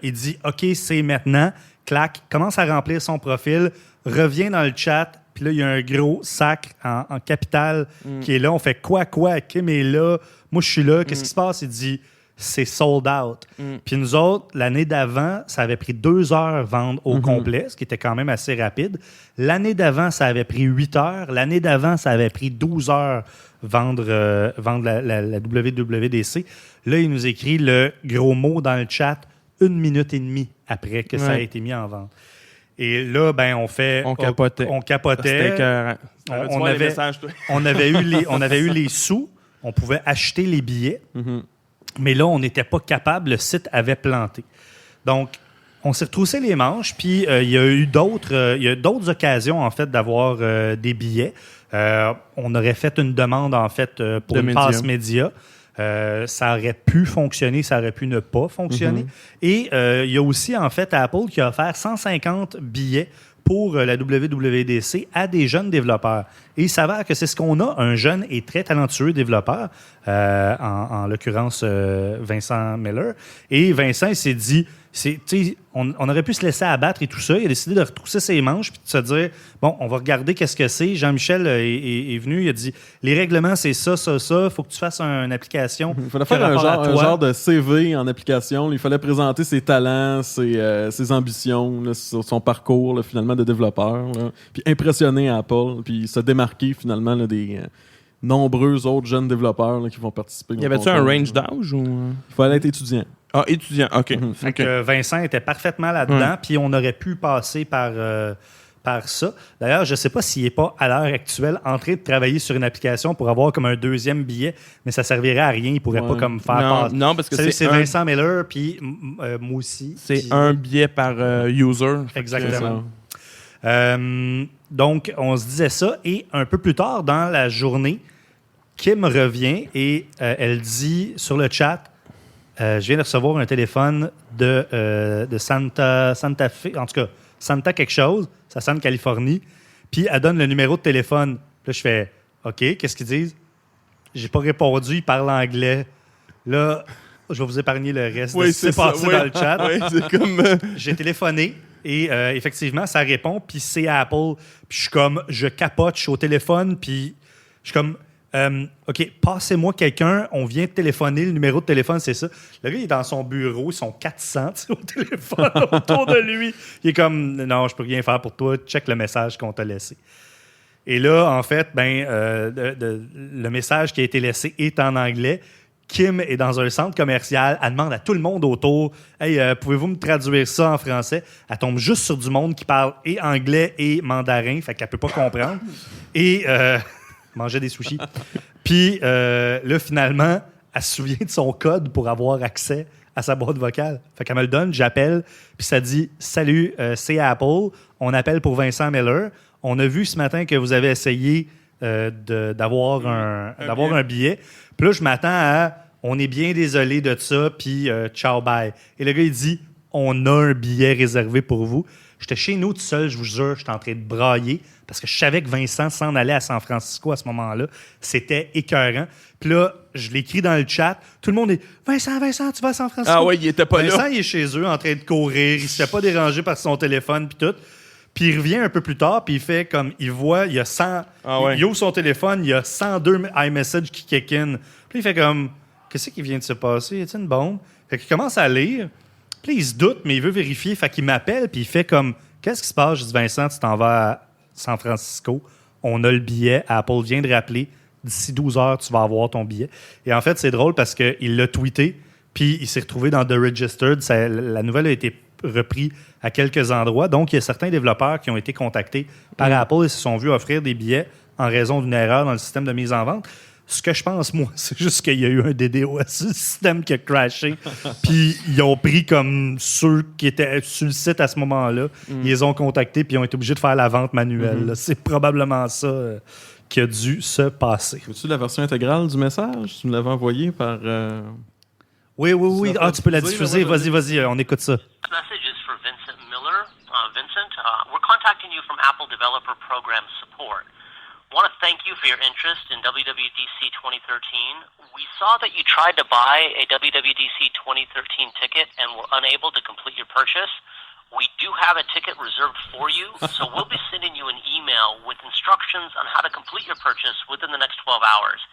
A: il dit « OK, c'est maintenant. » Clac, commence à remplir son profil, revient dans le chat, puis là, il y a un gros sac en capital qui est là. On fait « Quoi? Kim est là. Moi, je suis là. Qu'est-ce qui se passe? » Il dit « C'est sold out. » Puis nous autres, l'année d'avant, ça avait pris 2 heures vendre au complet, ce qui était quand même assez rapide. L'année d'avant, ça avait pris 8 heures. L'année d'avant, ça avait pris 12 heures vendre la WWDC. Là, il nous écrit le gros mot dans le chat 1 minute et demie après que ça a été mis en vente. Et là, ben, on capotait. On avait eu les sous. On pouvait acheter les billets. Mais là, on n'était pas capable. Le site avait planté. Donc, on s'est retroussé les manches. Puis, il y a eu d'autres occasions, en fait, d'avoir des billets. On aurait fait une demande, en fait, pour une passe média. Ça aurait pu fonctionner, ça aurait pu ne pas fonctionner. Et il y a aussi, en fait, Apple qui a offert 150 billets pour la WWDC à des jeunes développeurs. Et il s'avère que c'est ce qu'on a, un jeune et très talentueux développeur, en l'occurrence Vincent Miller. Et Vincent, il s'est dit, on aurait pu se laisser abattre et tout ça. Il a décidé de retrousser ses manches puis de se dire, bon, on va regarder qu'est-ce que c'est. Jean-Michel est venu, il a dit, les règlements, c'est ça. Il faut que tu fasses une application.
C: Il fallait faire un genre de CV en application. Il fallait présenter ses talents, ses ambitions, là, son parcours là, finalement de développeur. Là, puis impressionner Apple, puis se démarquer finalement là, des nombreux autres jeunes développeurs là, qui vont participer.
B: Y avait-tu un range d'âge?
C: Il fallait être étudiant.
B: Ah, étudiant, OK.
A: Fait que Vincent était parfaitement là-dedans, puis on aurait pu passer par ça. D'ailleurs, je ne sais pas s'il n'est pas, à l'heure actuelle, en train de travailler sur une application pour avoir comme un deuxième billet, mais ça ne servirait à rien. Il ne pourrait pas comme faire passer.
B: Non, parce que
A: c'est Vincent Miller, puis moi aussi.
B: C'est un billet par user.
A: Exactement. Donc, on se disait ça, et un peu plus tard dans la journée, Kim revient et elle dit sur le chat, je viens de recevoir un téléphone de Santa Fe, en tout cas, Santa quelque chose, ça sonne Californie, puis elle donne le numéro de téléphone. Là, je fais, OK, qu'est-ce qu'ils disent? J'ai pas répondu, ils parlent anglais. Là, je vais vous épargner le reste de ce qui s'est passé dans le chat.
B: Oui, c'est comme...
A: J'ai téléphoné et effectivement, ça répond, puis c'est Apple. Puis je suis comme, je capote, je suis au téléphone, puis je suis comme... OK, passez-moi quelqu'un, on vient de téléphoner, le numéro de téléphone, c'est ça. Le gars, il est dans son bureau, ils sont 400 au téléphone autour de lui. Il est comme, non, je peux rien faire pour toi, check le message qu'on t'a laissé. Et là, en fait, le message qui a été laissé est en anglais. Kim est dans un centre commercial, elle demande à tout le monde autour, « Hey, pouvez-vous me traduire ça en français? » Elle tombe juste sur du monde qui parle et anglais et mandarin, fait qu'elle peut pas comprendre. Et... mangeait des sushis. Puis là, finalement, elle se souvient de son code pour avoir accès à sa boîte vocale. Fait qu'elle me le donne, j'appelle, puis ça dit « Salut, c'est Apple. On appelle pour Vincent Miller. On a vu ce matin que vous avez essayé d'avoir un billet. Puis là, je m'attends à on est bien désolé de ça, puis ciao, bye. Et le gars, il dit, on a un billet réservé pour vous. J'étais chez nous tout seul, je vous jure, j'étais en train de brailler parce que je savais que Vincent s'en allait à San Francisco à ce moment-là. C'était écœurant. Puis là, je l'écris dans le chat. Tout le monde est « Vincent, tu vas à San Francisco? »
B: Ah ouais, il était pas là.
A: Vincent, il est chez eux en train de courir. Il ne se fait pas déranger par son téléphone puis tout. Puis il revient un peu plus tard, puis il fait comme... Il voit, il y a 100... Il ouvre son téléphone, il y a 102 iMessages qui kick in. Puis il fait comme... Qu'est-ce qui vient de se passer? Y a-t-il une bombe? Fait qu'il commence à lire. Puis il se doute, mais il veut vérifier. Fait qu'il m'appelle, puis il fait comme... Qu'est-ce qui se passe? Je dis, Vincent, tu t'en vas à San Francisco. On a le billet. Apple vient de rappeler. D'ici 12 heures, tu vas avoir ton billet. Et en fait, c'est drôle parce qu'il l'a tweeté, puis il s'est retrouvé dans The Registered. La nouvelle a été reprise à quelques endroits. Donc, il y a certains développeurs qui ont été contactés par Apple et se sont vus offrir des billets en raison d'une erreur dans le système de mise en vente. Ce que je pense, moi, c'est juste qu'il y a eu un DDoS sur le système qui a crashé. Puis ils ont pris comme ceux qui étaient sur le site à ce moment-là. Ils les ont contactés puis ils ont été obligés de faire la vente manuelle. C'est probablement ça qui a dû se passer.
C: Veux-tu la version intégrale du message? Tu me l'avais envoyé par...
A: Oui. Ah, tu peux la diffuser. Vas-y, on écoute ça.
F: Message is for Vincent Miller. Vincent, we're contacting you from Apple Developer Program Support. I want to thank you for your interest in WWDC 2013. We saw that you tried to buy a WWDC 2013 ticket and were unable to complete your purchase. We do have a ticket reserved for you, so we'll be sending you an email with instructions on how to complete your purchase within the next 12 hours.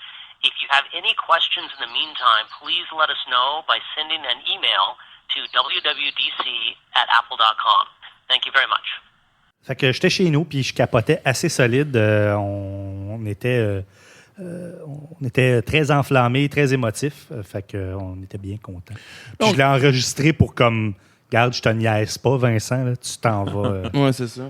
F: If you have any questions in the meantime, please let us know by sending an email to wwdc@apple.com. Thank you very much.
A: Fait que j'étais chez nous, puis je capotais assez solide. On était très enflammés, très émotifs. Fait qu'on était bien contents. Je l'ai enregistré pour comme... Regarde, je te niaise pas, Vincent. Là, tu t'en vas.
B: Ouais, c'est ça.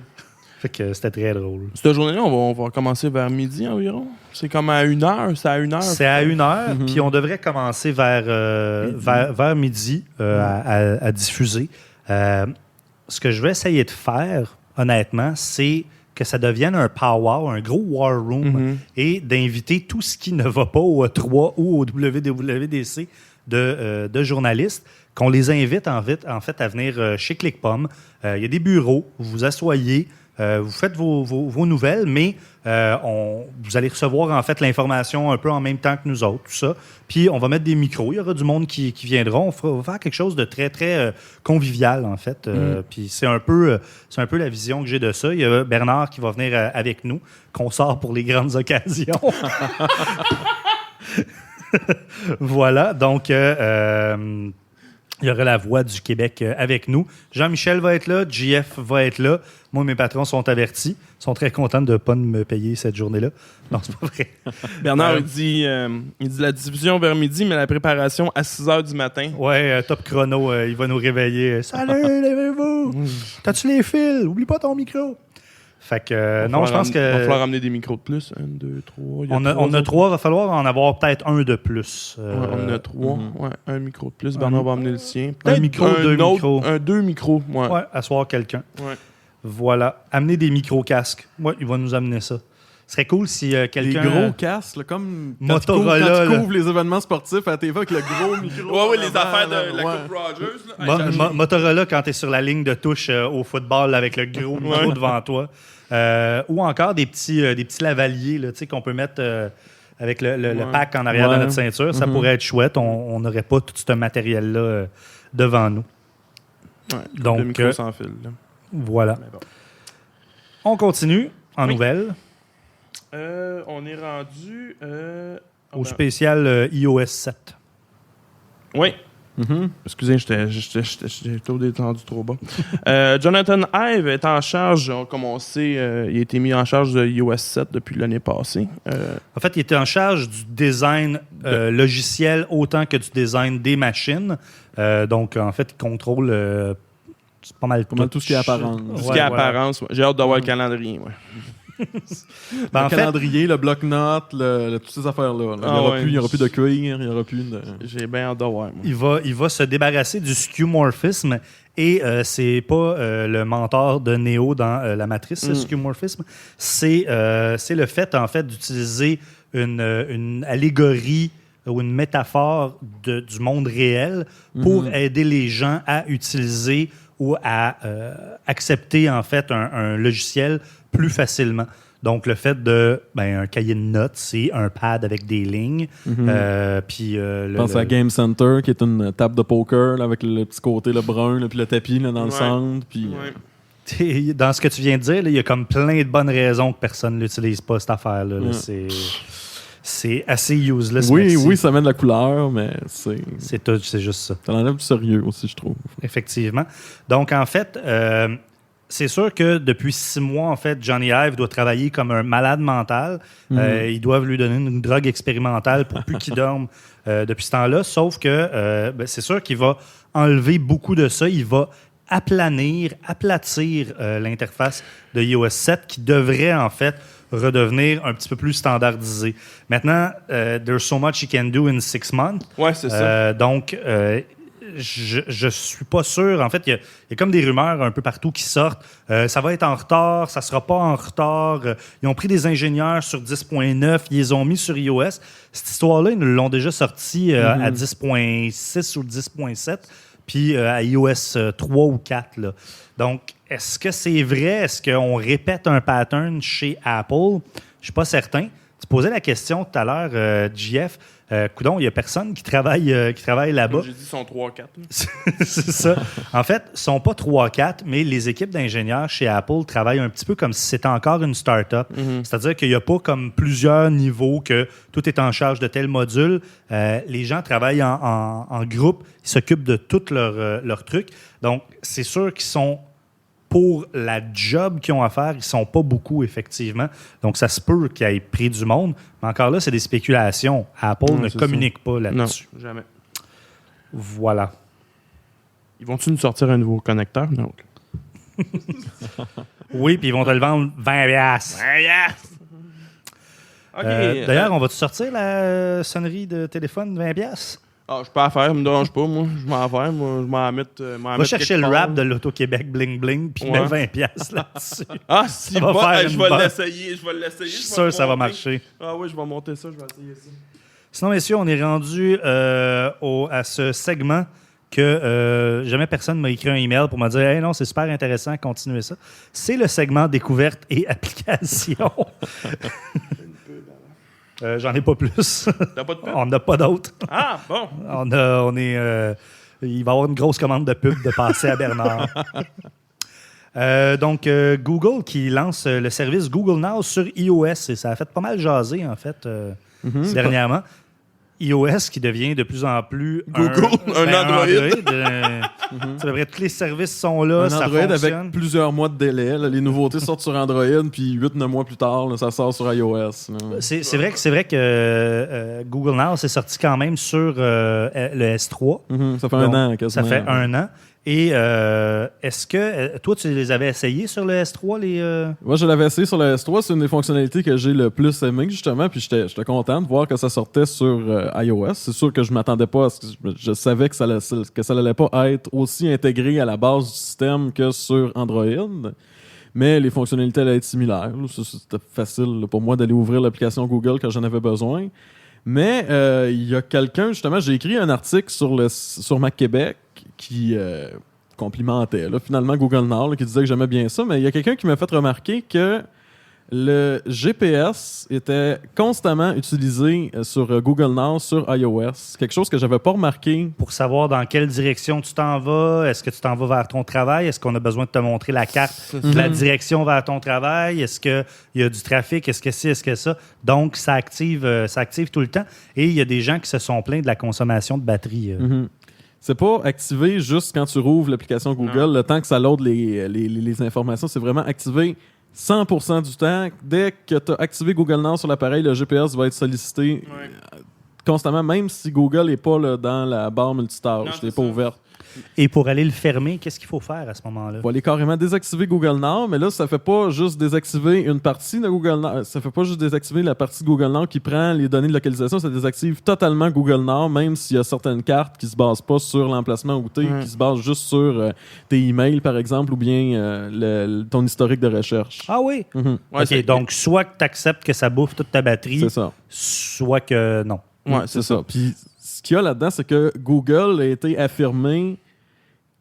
A: Fait que c'était très drôle.
B: Cette journée-là, on va commencer vers midi environ. C'est comme à 1h. C'est à 1h.
A: C'est à 1h, puis on devrait commencer vers midi à diffuser. Ce que je vais essayer de faire, honnêtement, c'est que ça devienne un powwow, un gros war room, et d'inviter tout ce qui ne va pas au E3 ou au WWDC de journalistes, qu'on les invite en fait à venir chez ClickPom. Il y a des bureaux, vous vous asseyez, vous faites vos nouvelles, mais vous allez recevoir en fait l'information un peu en même temps que nous autres, tout ça. Puis on va mettre des micros, il y aura du monde qui viendra. On va faire quelque chose de très, très convivial, en fait. Puis c'est un peu la vision que j'ai de ça. Il y a Bernard qui va venir avec nous, qu'on sort pour les grandes occasions. Voilà, donc... il y aura la voix du Québec avec nous. Jean-Michel va être là, JF va être là. Moi, mes patrons sont avertis. Ils sont très contents de ne pas me payer cette journée-là. Non, c'est pas vrai.
B: Bernard, il dit la diffusion vers midi, mais la préparation à 6 h du matin.
A: Ouais, top chrono, il va nous réveiller. Salut, levez-vous! T'as-tu les fils? Oublie pas ton micro. Fait que, non, je pense que...
B: Il va falloir ramener des micros de plus. 1, 2, 3.
A: On a 3, il va falloir en avoir peut-être un de plus.
B: On a 3. Ouais, un micro de plus. Bernard va amener le sien.
A: Un micro, deux micros.
B: Deux micros. Ouais,
A: asseoir quelqu'un.
B: Ouais.
A: Voilà. Amener des micro-casques. Ouais, il va nous amener ça. Ce serait cool si quelqu'un...
C: Des gros casques, là, comme
A: Motorola,
C: quand tu couvres les événements sportifs à la TV avec le gros micro.
B: Ouais, les affaires de la Coupe Rogers.
A: Motorola, quand tu es sur la ligne de touche au football avec le gros micro devant toi. Ou encore des petits lavaliers là, qu'on peut mettre avec le pack en arrière de notre ceinture. Ça pourrait être chouette. On n'aurait pas tout ce matériel-là devant nous.
B: Ouais,
A: donc,
B: le micro sans fil. Là.
A: Voilà. Bon. On continue en nouvelles.
B: On est rendu...
A: au spécial iOS 7.
B: Oui. Excusez, j'étais trop détendu, trop bas. Jonathan Ive est en charge, comme on sait, il a été mis en charge de iOS 7 depuis l'année passée.
A: En fait, il était en charge du design logiciel autant que du design des machines. Donc, en fait, il contrôle pas mal
C: tout ce qui est apparence.
B: Tout ce qui est apparence. J'ai hâte d'avoir le calendrier. Ouais.
C: Le calendrier, le bloc-notes, toutes ces affaires-là. Il n'y aura plus de cuir, il n'y aura plus de...
B: J'ai bien hâte de voir. Moi.
A: Il va se débarrasser du skeuomorphisme et c'est pas le mentor de Neo dans la matrice, ce skeuomorphisme. C'est le fait, en fait, d'utiliser une allégorie ou une métaphore du monde réel pour aider les gens à utiliser ou à accepter en fait un logiciel plus facilement. Donc, le fait de un cahier de notes, c'est un pad avec des lignes.
C: Je pense à Game Center, qui est une table de poker là, avec le petit côté le brun, puis le tapis là, dans le centre. Puis,
A: dans ce que tu viens de dire, il y a comme plein de bonnes raisons que personne ne l'utilise pas, cette affaire-là. Là. C'est assez useless.
C: Oui, ça met de la couleur, mais c'est
A: juste ça.
C: Ça enlève du sérieux aussi, je trouve.
A: Effectivement. Donc, en fait... c'est sûr que depuis 6 mois, en fait, Johnny Ive doit travailler comme un malade mental. Ils doivent lui donner une drogue expérimentale pour plus qu'il dorme depuis ce temps-là. Sauf que c'est sûr qu'il va enlever beaucoup de ça. Il va aplatir l'interface de iOS 7 qui devrait, en fait, redevenir un petit peu plus standardisé. Maintenant, there's so much you can do in 6 months.
B: Ouais, c'est ça.
A: Donc, je suis pas sûr. En fait, il y a comme des rumeurs un peu partout qui sortent. Ça va être en retard, ça sera pas en retard. Ils ont pris des ingénieurs sur 10.9, ils les ont mis sur iOS. Cette histoire-là, ils nous l'ont déjà sorti à 10.6 ou 10.7, puis à iOS 3 ou 4. Là. Donc, est-ce que c'est vrai? Est-ce qu'on répète un pattern chez Apple? Je suis pas certain. Tu posais la question tout à l'heure, JF. Coudon, il n'y a personne qui travaille là-bas.
B: Comme j'ai dit, ils sont 3-4.
A: C'est ça. En fait, ils ne sont pas 3-4, mais les équipes d'ingénieurs chez Apple travaillent un petit peu comme si c'était encore une start-up. C'est-à-dire qu'il n'y a pas comme plusieurs niveaux que tout est en charge de tel module. Les gens travaillent en groupe, ils s'occupent de tout leur truc. Donc, c'est sûr qu'ils sont... Pour la job qu'ils ont à faire, ils ne sont pas beaucoup, effectivement. Donc, ça se peut qu'ils aient pris du monde. Mais encore là, c'est des spéculations. Apple ne communique pas là-dessus.
B: Non, jamais.
A: Voilà.
B: Ils vont-tu nous sortir un nouveau connecteur? Donc?
A: Oui, puis ils vont te le vendre 20$.
B: 20$! OK.
A: D'ailleurs, on va-tu sortir la sonnerie de téléphone 20$?
B: Ah, je peux en faire, ça me dérange pas, moi. Je m'en faire, moi. Je m'en mettre.
A: Va chercher le rap de l'Auto-Québec Bling Bling, puis mets 20$ là-dessus.
B: Ah, si, je vais l'essayer. Je suis sûr
A: que ça va marcher.
B: Ah oui, je vais monter ça, je vais essayer ça.
A: Sinon, messieurs, on est rendu à ce segment que jamais personne m'a écrit un email pour me dire « Hey, non, c'est super intéressant, continuez ça ». C'est le segment découverte et application. J'en ai pas plus.
B: T'as pas de pub?
A: On n'a pas d'autres.
B: Ah, bon.
A: Il va y avoir une grosse commande de pub de passer à Bernard. Donc, Google qui lance le service Google Now sur iOS. Et ça a fait pas mal jaser, en fait, dernièrement. iOS qui devient de plus en plus
B: Google, un Android.
A: À peu près tous les services sont là,
C: un
A: ça
C: Android
A: fonctionne.
C: avec plusieurs mois de délai. Là, les nouveautés sortent sur Android, puis 8-9 mois plus tard, là, ça sort sur iOS.
A: C'est vrai que Google Now s'est sorti quand même sur le S3.
C: Ça fait un an, quasiment.
A: Ça fait un an. Et est-ce que toi, tu les avais essayés sur le S3?
C: Moi, je l'avais essayé sur le S3. C'est une des fonctionnalités que j'ai le plus aimé, justement. Puis j'étais content de voir que ça sortait sur iOS. C'est sûr que je m'attendais pas à ce que je savais que ça n'allait pas être aussi intégré à la base du système que sur Android. Mais les fonctionnalités allaient être similaires. C'était facile pour moi d'aller ouvrir l'application Google quand j'en avais besoin. Mais il y a quelqu'un, justement, j'ai écrit un article sur Mac Québec qui complimentait finalement Google Now, qui disait que j'aimais bien ça, mais il y a quelqu'un qui m'a fait remarquer que le GPS était constamment utilisé sur Google Now, sur iOS. Quelque chose que je n'avais pas remarqué.
A: Pour savoir dans quelle direction tu t'en vas, est-ce que tu t'en vas vers ton travail? Est-ce qu'on a besoin de te montrer la carte de la direction vers ton travail? Est-ce qu'il y a du trafic? Est-ce que c'est, est-ce que ça? Donc, ça active tout le temps. Et il y a des gens qui se sont plaints de la consommation de batterie.
C: C'est pas activé juste quand tu rouvres l'application Google, le temps que ça load les informations. C'est vraiment activé 100% du temps. Dès que tu as activé Google Now sur l'appareil, le GPS va être sollicité constamment, même si Google n'est pas dans la barre multitâche, n'est pas ouverte.
A: Et pour aller le fermer, qu'est-ce qu'il faut faire à ce moment-là?
C: Il faut aller carrément désactiver Google Now, mais là, ça ne fait pas juste désactiver une partie de Google Now. Ça ne fait pas juste désactiver la partie de Google Now qui prend les données de localisation. Ça désactive totalement Google Now, même s'il y a certaines cartes qui ne se basent pas sur l'emplacement où tu es, qui se basent juste sur tes emails, par exemple, ou bien ton historique de recherche.
A: Ah oui? OK, donc soit que tu acceptes que ça bouffe toute ta batterie,
C: c'est ça.
A: soit que non.
B: Ouais, c'est ça.
C: Puis ce qu'il y a là-dedans, c'est que Google a été affirmé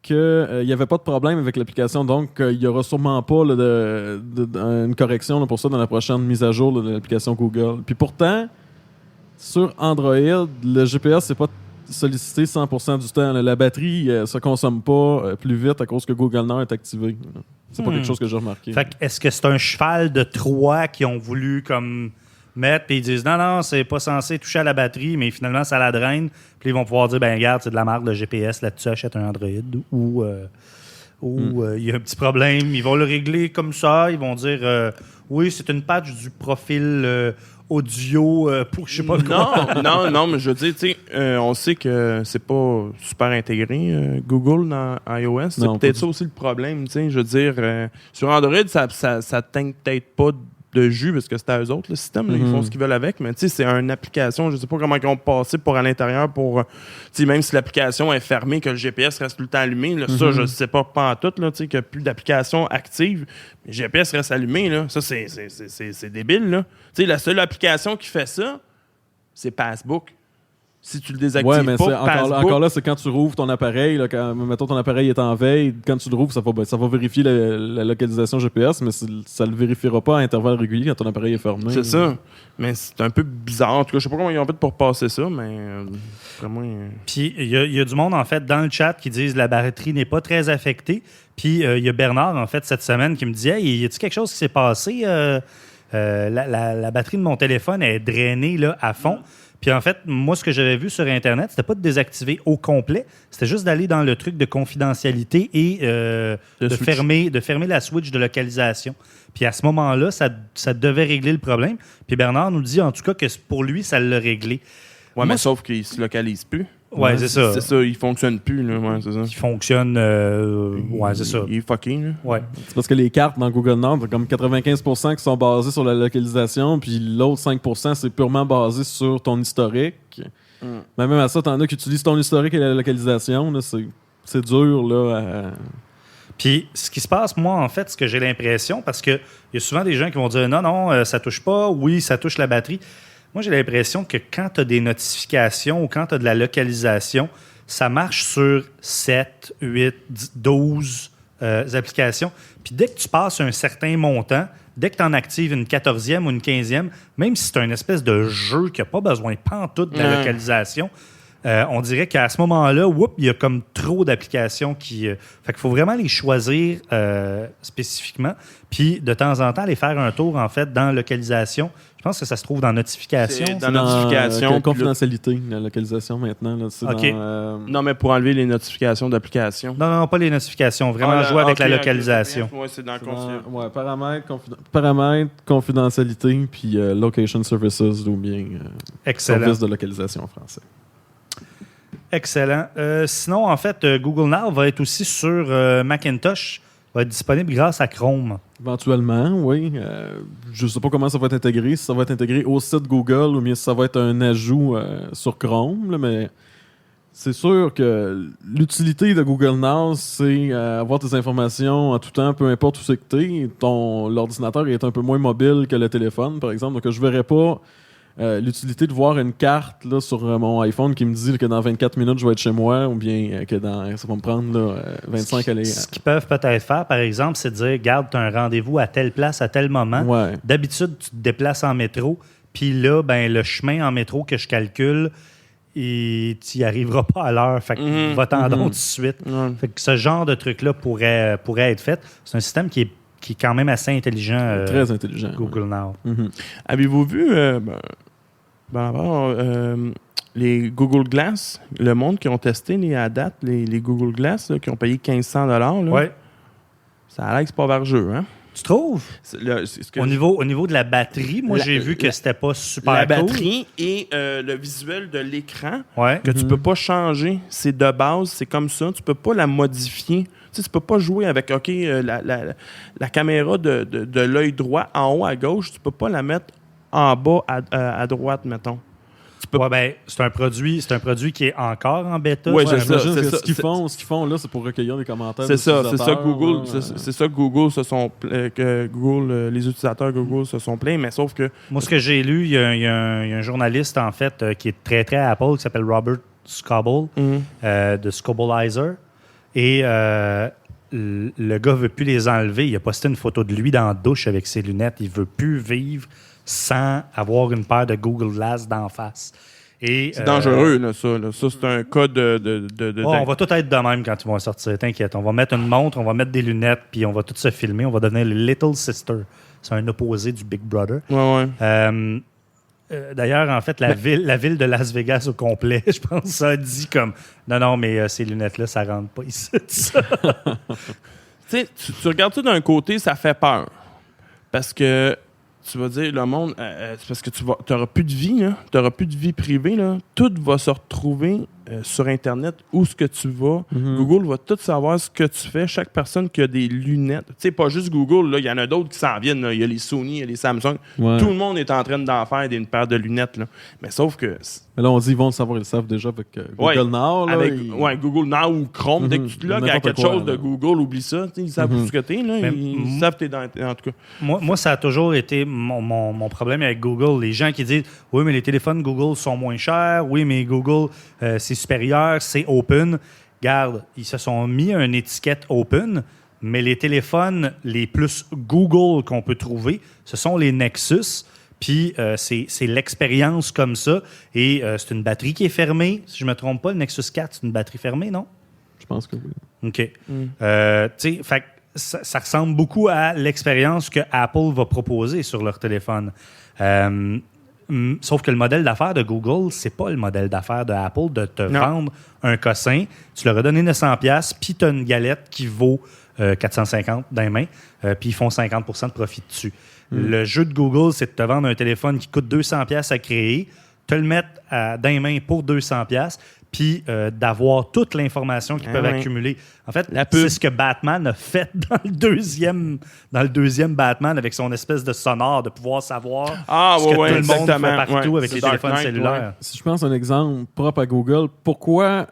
C: qu'il n'y avait pas de problème avec l'application, donc il n'y aura sûrement pas une correction là, pour ça dans la prochaine mise à jour de l'application Google. Puis pourtant, sur Android, le GPS n'est pas sollicité 100% du temps. La batterie ne se consomme pas plus vite à cause que Google Now est activé. C'est pas quelque chose que j'ai remarqué.
A: Fait que est-ce que c'est un cheval de Troie qui ont voulu comme mettre, puis ils disent non, c'est pas censé toucher à la batterie, mais finalement ça la draine, puis ils vont pouvoir dire ben regarde, c'est de la marque, le GPS là-dessus, achète un Android, ou il y a un petit problème, ils vont le régler comme ça, ils vont dire oui, c'est une patch du profil audio pour je sais pas quoi.
B: Non, mais je veux dire, tu sais, on sait que c'est pas super intégré, Google dans iOS. C'est peut-être ça aussi le problème, tu sais. Je veux dire, sur Android, ça teint peut-être pas de jus parce que c'est à eux autres, le système. Là, ils font ce qu'ils veulent avec, mais tu sais, c'est une application. Je sais pas comment ils ont passé pour à l'intérieur pour, tu sais, même si l'application est fermée, que le GPS reste tout le temps allumé, là, ça, je sais pas en tout, là, tu sais, qu'il n'y a plus d'application active, mais le GPS reste allumé, là. Ça, c'est débile, là. Tu sais, la seule application qui fait ça, c'est Passbook. Si tu le désactives
C: mais
B: pas,
C: encore là, c'est quand tu rouvres ton appareil, là, mettons ton appareil est en veille, quand tu le rouvres, ça va vérifier la localisation GPS, mais ça le vérifiera pas à intervalles réguliers quand ton appareil est fermé.
B: C'est ça. Mais c'est un peu bizarre. En tout cas, je sais pas comment ils ont fait pour passer ça, mais vraiment.
A: Puis il y a du monde, en fait, dans le chat qui disent la batterie n'est pas très affectée. Puis il y a Bernard, en fait, cette semaine, qui me dit hey, y a-t-il quelque chose qui s'est passé la batterie de mon téléphone est drainée là, à fond. Puis en fait, moi, ce que j'avais vu sur Internet, c'était pas de désactiver au complet, c'était juste d'aller dans le truc de confidentialité et de fermer la switch de localisation. Puis à ce moment-là, ça devait régler le problème. Puis Bernard nous dit en tout cas que pour lui, ça l'a réglé.
B: Ouais, mais sauf qu'il se localise plus.
A: Ouais, c'est ça.
B: C'est ça, il fonctionne plus. Là. Ouais, c'est ça.
A: Il fonctionne. Ouais, c'est ça.
B: Il est fucking. Là.
A: Ouais.
C: C'est parce que les cartes dans Google Now, c'est comme 95% qui sont basées sur la localisation, puis l'autre 5%, c'est purement basé sur ton historique. Mais même à ça, t'en as qui utilisent ton historique et la localisation. Là, c'est dur, là.
A: Puis, ce qui se passe, moi, en fait, ce que j'ai l'impression, parce qu'il y a souvent des gens qui vont dire non, ça touche pas, oui, ça touche la batterie. Moi, j'ai l'impression que quand tu as des notifications ou quand tu as de la localisation, ça marche sur 7, 8, 12 applications. Puis dès que tu passes un certain montant, dès que tu en actives une 14e ou une 15e, même si c'est un espèce de jeu qui n'a pas besoin pantoute de la localisation, on dirait qu'à ce moment-là, il y a comme trop d'applications qui... fait qu'il faut vraiment les choisir spécifiquement. Puis, de temps en temps, aller faire un tour, en fait, dans localisation. Je pense que ça se trouve dans notification.
B: C'est dans notification.
C: Confidentialité, la localisation maintenant. Là,
A: OK.
B: Non, mais pour enlever les notifications d'application.
A: Non, pas les notifications. Vraiment jouer avec la localisation.
B: Oui, c'est dans le
C: paramètres, confidentialité, puis location services, ou bien service de localisation en français.
A: Excellent. Sinon, en fait, Google Now va être aussi sur Macintosh. Va être disponible grâce à Chrome.
C: Éventuellement, oui. Je ne sais pas comment ça va être intégré. Si ça va être intégré au site Google ou bien si ça va être un ajout sur Chrome. Là, mais c'est sûr que l'utilité de Google Now, c'est avoir tes informations en tout temps, peu importe où c'est que tu es. L'ordinateur est un peu moins mobile que le téléphone, par exemple. Donc, je ne verrais pas l'utilité de voir une carte là, sur mon iPhone qui me dit que dans 24 minutes, je vais être chez moi ou bien que ça va me prendre là, 25 à aller.
A: Ce qu'ils peuvent peut-être faire, par exemple, c'est de dire garde, tu as un rendez-vous à telle place, à tel moment.
C: Ouais.
A: D'habitude, tu te déplaces en métro. Puis là, le chemin en métro que je calcule, et tu n'y arriveras pas à l'heure. Fait que va-t'en donc tout de suite. Fait que ce genre de truc-là pourrait être fait. C'est un système qui est quand même assez intelligent.
C: Très intelligent.
A: Google Now.
B: Avez-vous vu les Google Glass, le monde qui ont testé à date, les Google Glass, là, qui ont payé 1500 $?
A: Ouais.
B: Ça a l'air que c'est pas vergeux, hein?
A: Tu trouves? Au niveau de la batterie, moi, j'ai vu que c'était pas super
B: la
A: cool.
B: La batterie et le visuel de l'écran,
A: ouais.
B: que tu peux pas changer. C'est de base, c'est comme ça. Tu peux pas la modifier. Tu peux pas jouer avec la caméra de l'œil droit en haut à gauche. Tu peux pas la mettre en bas à droite, mettons. Tu
A: c'est un produit qui est encore en bêta.
C: Oui, ce qu'ils font là, c'est pour recueillir des commentaires.
B: C'est ça Google, c'est ça que Google les utilisateurs Google se sont plaints, mais sauf que
A: moi, ce que j'ai lu, il y a un journaliste en fait qui est très très Apple qui s'appelle Robert Scoble de Scobleizer et le gars veut plus les enlever. Il a posté une photo de lui dans la douche avec ses lunettes. Il veut plus vivre sans avoir une paire de Google Glass d'en face. Et,
B: c'est dangereux, là, ça. Ça, c'est un cas de...
A: on va tout être de même quand ils vont sortir. T'inquiète. On va mettre une montre, on va mettre des lunettes, puis on va tout se filmer. On va devenir les Little Sister. C'est un opposé du Big Brother.
B: Ouais.
A: D'ailleurs, en fait, la ville de Las Vegas au complet, je pense, ça a dit comme non, mais ces lunettes-là, ça rentre pas ici.
B: Tu regardes ça d'un côté, ça fait peur. Parce que tu vas dire, le monde, c'est parce que tu n'auras plus de vie, tu n'auras plus de vie privée. Là. Tout va se retrouver sur Internet où ce que tu vas. Google va tout savoir ce que tu fais. Chaque personne qui a des lunettes. Tu sais, pas juste Google, il y en a d'autres qui s'en viennent. Il y a les Sony, il y a les Samsung. Ouais. Tout le monde est en train d'en faire une paire de lunettes. Là. Mais sauf que...
C: Mais là, on dit ils vont le savoir, ils le savent déjà avec Google Now. Là,
B: Google Now ou Chrome. Dès que tu te logs à quelque chose de Google, oublie ça. Ils savent où ce que t'es. Ils savent que t'es dans... En tout cas.
A: Moi, ça a toujours été mon problème avec Google. Les gens qui disent « Oui, mais les téléphones Google sont moins chers. Oui, mais Google, c'est supérieur, c'est open. » Garde, ils se sont mis une étiquette open, mais les téléphones les plus Google qu'on peut trouver, ce sont les Nexus. Puis c'est l'expérience comme ça. Et c'est une batterie qui est fermée. Si je ne me trompe pas, le Nexus 4, c'est une batterie fermée, non?
C: Je pense que oui.
A: OK. Tu sais, fait ça ressemble beaucoup à l'expérience que Apple va proposer sur leur téléphone. Sauf que le modèle d'affaires de Google, c'est pas le modèle d'affaires de Apple de te vendre un cossin. Tu leur as donné 900$, puis tu as une galette qui vaut 450$ dans les mains, puis ils font 50% de profit dessus. Le jeu de Google, c'est de te vendre un téléphone qui coûte 200$ à créer, te le mettre dans les mains pour 200$, puis d'avoir toute l'information qu'ils peuvent accumuler. En fait, c'est ce que Batman a fait dans le deuxième Batman avec son espèce de sonore, de pouvoir savoir ce que tout le monde fait partout avec les téléphones cellulaires.
C: Si je pense un exemple propre à Google, pourquoi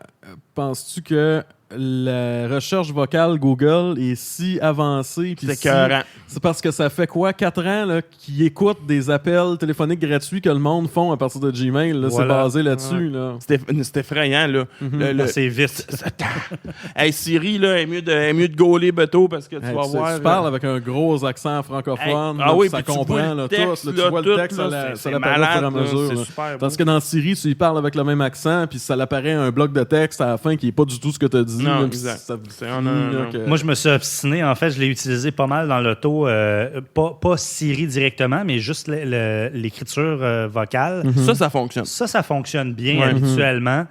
C: penses-tu que la recherche vocale Google est si avancée? C'est parce que ça fait 4 ans là, qu'ils écoutent des appels téléphoniques gratuits que le monde font à partir de Gmail. Là, voilà. C'est basé là-dessus. Là.
B: C'est effrayant. Là.
A: C'est vite.
B: Hey, Siri là, est mieux de gauler bateau parce que tu vas voir...
C: Tu parles avec un gros accent francophone. Ça comprend là, tout. Tu vois le texte, ça l'apparaît au fur et à mesure. Parce que dans Siri, tu y parles avec le même accent puis ça l'apparaît un bloc de texte à la fin qui n'est pas du tout ce que tu as dit.
B: Non, exact.
A: Moi, je me suis obstiné. En fait, je l'ai utilisé pas mal dans l'auto. Pas Siri directement, mais juste l'écriture vocale.
B: Ça fonctionne.
A: Ça fonctionne bien habituellement.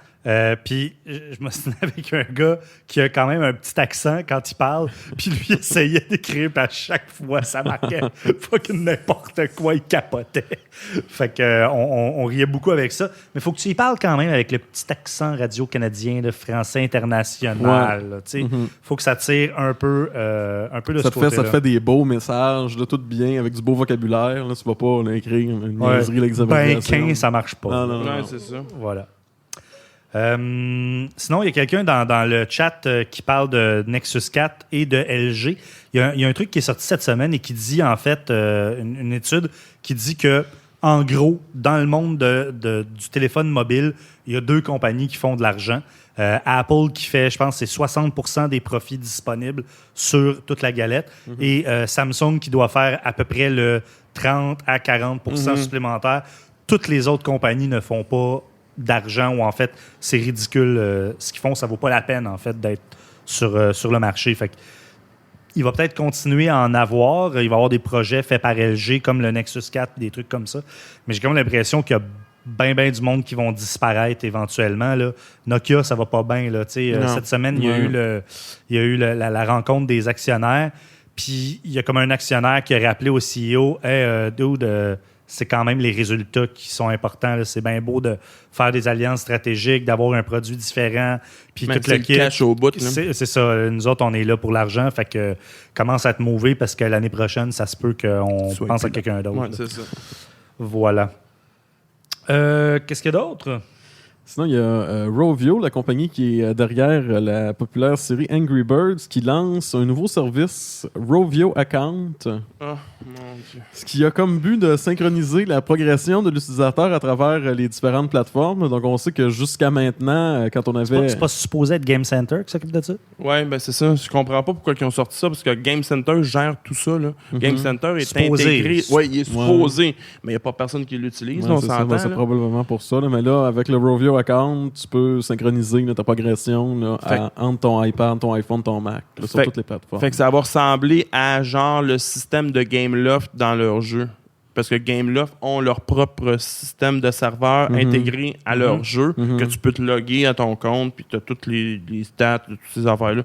A: Puis, je me suis avec un gars qui a quand même un petit accent quand il parle. Puis lui, il essayait d'écrire, puis à chaque fois, ça marquait fucking n'importe quoi, il capotait. Fait que on riait beaucoup avec ça. Mais il faut que tu y parles quand même avec le petit accent radio-canadien, le français international. Il faut que ça tire un peu de ce côté-là.
C: Ça te fait des beaux messages, là, tout bien, avec du beau vocabulaire. Là, tu vas pas écrire une niaiserie, l'examination.
A: Ça marche pas.
C: Non.
B: C'est ça.
A: Voilà. Sinon, il y a quelqu'un dans le chat qui parle de Nexus 4 et de LG. Il y a un truc qui est sorti cette semaine et qui dit, en fait, une étude qui dit que, en gros, dans le monde du téléphone mobile, il y a 2 compagnies qui font de l'argent. Apple qui fait, je pense, c'est 60% des profits disponibles sur toute la galette. Et Samsung qui doit faire à peu près le 30 à 40% supplémentaire. Toutes les autres compagnies ne font pas d'argent ou en fait c'est ridicule ce qu'ils font, ça vaut pas la peine en fait d'être sur le marché. Fait que, il va peut-être continuer à en avoir, il va y avoir des projets faits par LG comme le Nexus 4, des trucs comme ça, mais j'ai comme l'impression qu'il y a bien du monde qui vont disparaître éventuellement là. Nokia, ça va pas bien là, cette semaine il y a eu la rencontre des actionnaires, puis il y a comme un actionnaire qui a rappelé au CEO dude, c'est quand même les résultats qui sont importants. Là. C'est bien beau de faire des alliances stratégiques, d'avoir un produit différent. Puis tout le kit.
B: Cash au bout.
A: C'est ça. Nous autres, on est là pour l'argent. Fait que commence à te mouver parce que l'année prochaine, ça se peut qu'on pense à quelqu'un d'autre.
B: Ouais, c'est ça.
A: Voilà. Qu'est-ce qu'il y a d'autre?
C: Sinon, il y a Rovio, la compagnie qui est derrière la populaire série Angry Birds, qui lance un nouveau service, Rovio Account.
B: Oh, mon Dieu.
C: Ce qui a comme but de synchroniser la progression de l'utilisateur à travers les différentes plateformes. Donc, on sait que jusqu'à maintenant, quand on avait...
A: C'est pas supposé être Game Center qui s'occupe de ça?
B: Ouais, ben c'est ça. Je comprends pas pourquoi ils ont sorti ça, parce que Game Center gère tout ça. Là. Game Center est
A: supposé.
B: intégré. Oui, il est supposé, mais il n'y a pas personne qui l'utilise. On s'entend.
C: C'est probablement pour ça. Là. Mais là, avec le Rovio Account, tu peux synchroniser ta progression là, entre ton iPad, ton iPhone, ton Mac, là, sur toutes les plateformes.
B: Fait que ça va ressembler à genre le système de Gameloft dans leur jeu. Parce que Gameloft ont leur propre système de serveur intégré à leur jeu, que tu peux te loguer à ton compte, puis tu as toutes les stats de toutes ces affaires-là.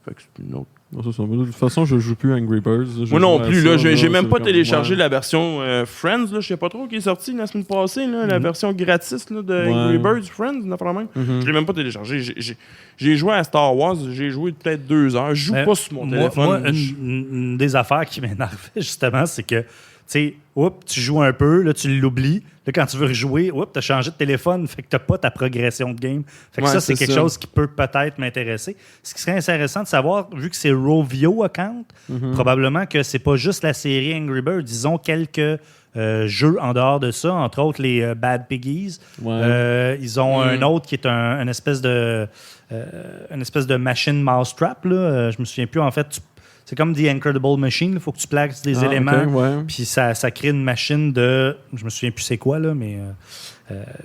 B: Fait que c'est une autre.
C: De toute façon, je joue plus Angry Birds.
B: Moi non plus. Là, j'ai même pas téléchargé la version Friends. Je sais pas trop qui est sortie la semaine passée. Là, la version gratis là, de Angry Birds Friends. Je l'ai même pas téléchargé. J'ai joué à Star Wars. J'ai joué peut-être 2 heures. Je joue pas sur mon téléphone.
A: Moi, une des affaires qui m'énervait, justement, c'est que tu joues un peu, là, tu l'oublies. Là, quand tu veux rejouer, tu as changé de téléphone, fait que tu n'as pas ta progression de game. Fait que ça, c'est quelque chose qui peut peut-être m'intéresser. Ce qui serait intéressant de savoir, vu que c'est Rovio Account, probablement que c'est pas juste la série Angry Birds. Ils ont quelques jeux en dehors de ça, entre autres les Bad Piggies. Ils ont un autre qui est une espèce de machine mousetrap. Je me souviens plus, en fait. C'est comme The Incredible Machine. Il faut que tu places des éléments. Puis ça crée une machine de... Je me souviens plus c'est quoi, là, mais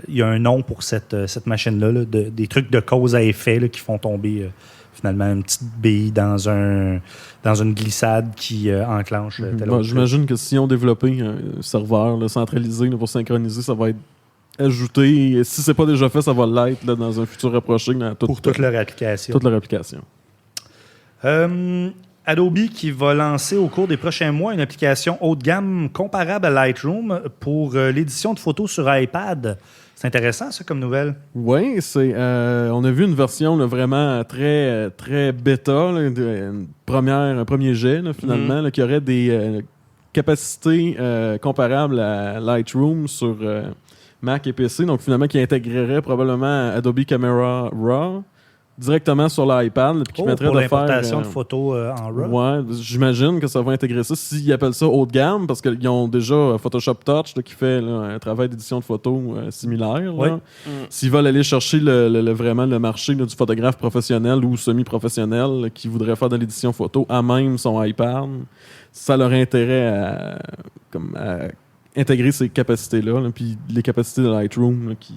A: il y a un nom pour cette machine-là. Là, des trucs de cause à effet là, qui font tomber finalement une petite bille dans une glissade qui enclenche tel autre.
C: J'imagine que si on développé un serveur là, centralisé là, pour synchroniser, ça va être ajouté. Et si c'est pas déjà fait, ça va l'être là, dans un futur rapproché.
A: Pour toute leur application.
C: Toute leur application.
A: Adobe qui va lancer au cours des prochains mois une application haut de gamme comparable à Lightroom pour l'édition de photos sur iPad. C'est intéressant, ça, comme nouvelle.
C: Oui, on a vu une version là, vraiment très, très bêta, là, un premier jet, là, finalement, là, qui aurait des capacités comparables à Lightroom sur Mac et PC. Donc, finalement, qui intégrerait probablement Adobe Camera Raw directement sur l'iPad, puis qui mettrait
A: pour
C: de
A: l'importation
C: faire
A: de photos en RAW.
C: Ouais, j'imagine que ça va intégrer ça s'ils appellent ça haut de gamme, parce qu'ils ont déjà Photoshop Touch là, qui fait là, un travail d'édition de photos similaire. Là. S'ils veulent aller chercher vraiment le marché là, du photographe professionnel ou semi-professionnel là, qui voudrait faire de l'édition photo à même son iPad, ça leur a intérêt à intégrer ces capacités-là, puis les capacités de Lightroom là, qui...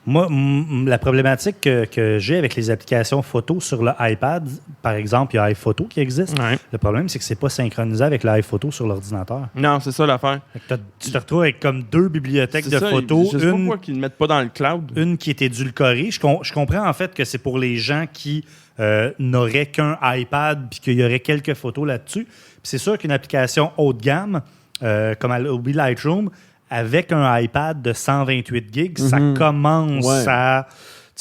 A: Moi, la problématique que j'ai avec les applications photo sur le iPad, par exemple, il y a iPhoto qui existe.
B: Ouais.
A: Le problème, c'est que c'est pas synchronisé avec l'iPhoto sur l'ordinateur.
B: Non, c'est ça l'affaire.
A: Tu te retrouves avec comme 2 bibliothèques de photos.
B: Je sais pas pourquoi qu'ils ne mettent pas dans le cloud.
A: Une qui est édulcorée. Je comprends en fait que c'est pour les gens qui n'auraient qu'un iPad puis qu'il y aurait quelques photos là-dessus. Puis c'est sûr qu'une application haut de gamme, comme Adobe Lightroom, avec un iPad de 128 gigs, ça commence à...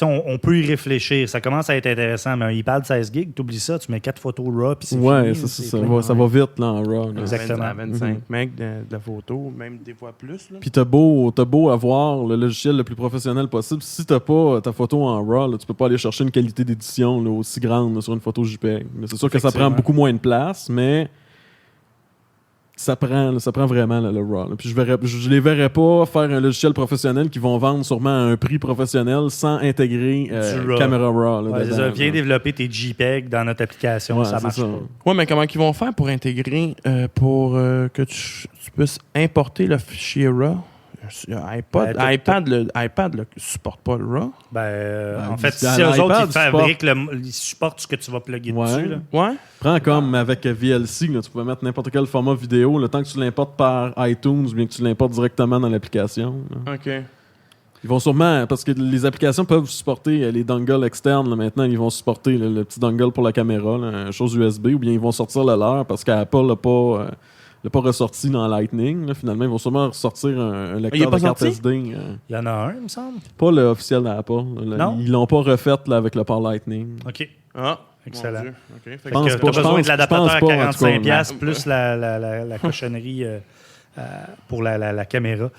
A: On peut y réfléchir. Ça commence à être intéressant, mais un iPad 16 gigs, t'oublies ça, tu mets 4 photos RAW, puis c'est fini.
C: Ça va vite là, en RAW. Là.
A: Exactement.
B: À 25 megs de la photo, même des fois plus. Là.
C: Puis t'as beau avoir le logiciel le plus professionnel possible. Si t'as pas ta photo en RAW, là, tu peux pas aller chercher une qualité d'édition là, aussi grande là, sur une photo JPEG. Mais c'est sûr que ça prend beaucoup moins de place, mais... Ça prend vraiment là, le RAW. Puis je les verrais pas faire un logiciel professionnel qui vont vendre sûrement à un prix professionnel sans intégrer Camera RAW. Là,
A: dedans, viens développer tes JPEG dans notre application, ça marche pas.
B: Ouais, mais comment ils vont faire pour intégrer, pour que tu puisses importer le fichier RAW? iPad ne supporte pas le RAW.
A: En fait, si eux autres, ils supportent ce que tu vas plugger dessus. Là.
B: Ouais.
C: Prends comme avec VLC, là, tu pouvais mettre n'importe quel format vidéo, le temps que tu l'importes par iTunes, bien que tu l'importes directement dans l'application. Là.
B: OK.
C: Ils vont sûrement, parce que les applications peuvent supporter les dongles externes. Là, maintenant, ils vont supporter le petit dongle pour la caméra, là, chose USB, ou bien ils vont sortir le leur parce qu'Apple n'a pas ressorti dans Lightning. Là. Finalement, ils vont sûrement ressortir un lecteur de carte SD.
A: Il y en a un, il me semble.
C: Pas l'officiel d'Apple.
A: Non?
C: Ils l'ont pas refait là, avec le port Lightning.
A: OK.
B: Ah,
A: excellent.
B: Okay.
A: Tu as besoin de l'adaptateur à 45$ plus la cochonnerie pour la caméra.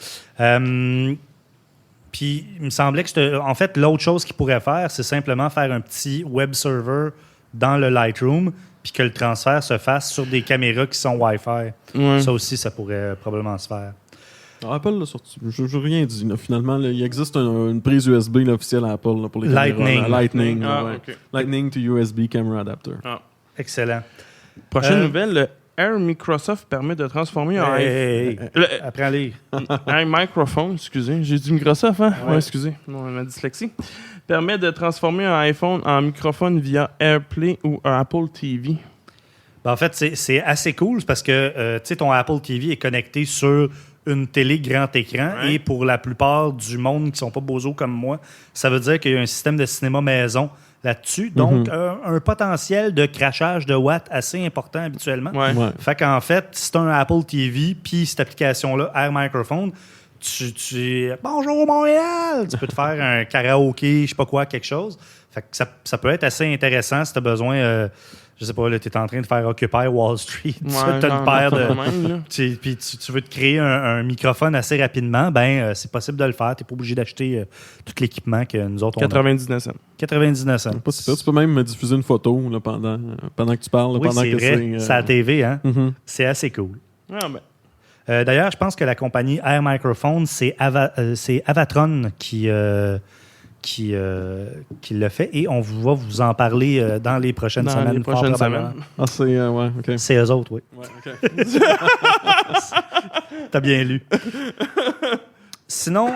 A: Puis il me semblait que en fait, l'autre chose qu'il pourrait faire, c'est simplement faire un petit web server dans le Lightroom puis que le transfert se fasse sur des caméras qui sont Wi-Fi.
B: Ouais.
A: Ça aussi, ça pourrait probablement se faire.
C: Apple l'a sorti. Je n'ai rien dit. Là. Finalement, là, il existe une prise USB là, officielle à Apple là, pour les
A: Lightning.
C: caméras. Lightning.
B: Ah,
C: ouais.
B: OK.
C: Lightning to USB camera adapter.
B: Ah.
A: Excellent.
B: Prochaine nouvelle, le Air Microsoft permet de transformer en
A: Apprends à lire.
B: Air Microphone, excusez. J'ai dit Microsoft, hein? Ouais, excusez. Non, ma dyslexie. Permet de transformer un iPhone en microphone via AirPlay ou un Apple TV.
A: Ben, en fait, c'est assez cool parce que ton Apple TV est connecté sur une télé grand écran et pour la plupart du monde qui ne sont pas bozos comme moi, ça veut dire qu'il y a un système de cinéma maison là-dessus. Donc, un potentiel de crachage de watts assez important habituellement.
B: Ouais.
A: Fait qu'en fait, si tu as un Apple TV puis cette application-là, Air Microphone, tu bonjour Montréal! Tu peux te faire un karaoké, je sais pas quoi, quelque chose. Fait que ça peut être assez intéressant si tu as besoin... je sais pas, tu es en train de faire Occupy Wall Street. Tu as une paire de. Puis tu veux te créer un microphone assez rapidement, c'est possible de le faire. Tu n'es pas obligé d'acheter tout l'équipement que nous autres on a.
B: 99 cents.
A: 99 cents.
C: Pas super. Tu peux même diffuser une photo là, pendant que tu parles.
A: Oui,
C: pendant
A: c'est
C: que
A: vrai. C'est à la TV, hein?
C: Mm-hmm.
A: C'est assez cool.
B: Ah, ben.
A: D'ailleurs, je pense que la compagnie Air Microphone, c'est Avatron qui l'a fait et on va vous en parler dans les prochaines semaines.
B: Les prochaines semaines.
C: Ah, c'est... ouais, OK.
A: C'est eux autres, oui.
C: Ouais, OK.
A: T'as bien lu. Sinon,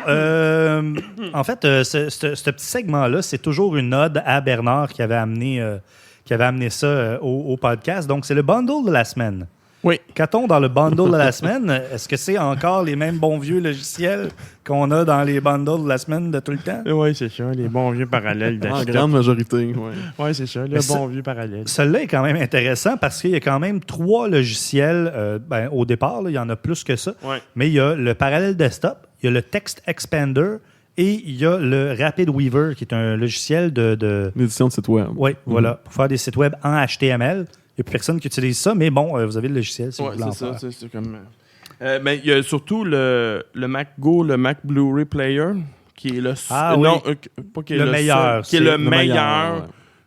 A: en fait, ce petit segment-là, c'est toujours une ode à Bernard qui avait amené ça au podcast. Donc, c'est le bundle de la semaine.
B: Oui.
A: Qu'a-t-on dans le bundle de la semaine? Est-ce que c'est encore les mêmes bons vieux logiciels qu'on a dans les bundles de la semaine de tout le temps?
B: Oui, c'est ça. Les bons vieux parallèles
C: En
B: d'Ashcott.
C: grande majorité, oui.
B: Oui, c'est ça. Les bons vieux parallèles.
A: Celui-là est quand même intéressant parce qu'il y a quand même 3 logiciels. Au départ, là, il y en a plus que ça.
B: Ouais.
A: Mais il y a le Parallel Desktop, il y a le Text Expander et il y a le Rapid Weaver qui est un logiciel de...
C: L'édition de site web.
A: Oui, voilà. Pour faire des sites web en HTML. Il n'y a plus personne qui utilise ça, mais bon, vous avez le logiciel si vous voulez en faire.
B: C'est comme... mais il y a surtout le Mac Go, le Mac Blu-ray Player, qui est le... pas qui est
A: le meilleur.
B: Qui est le meilleur.
C: Ouais.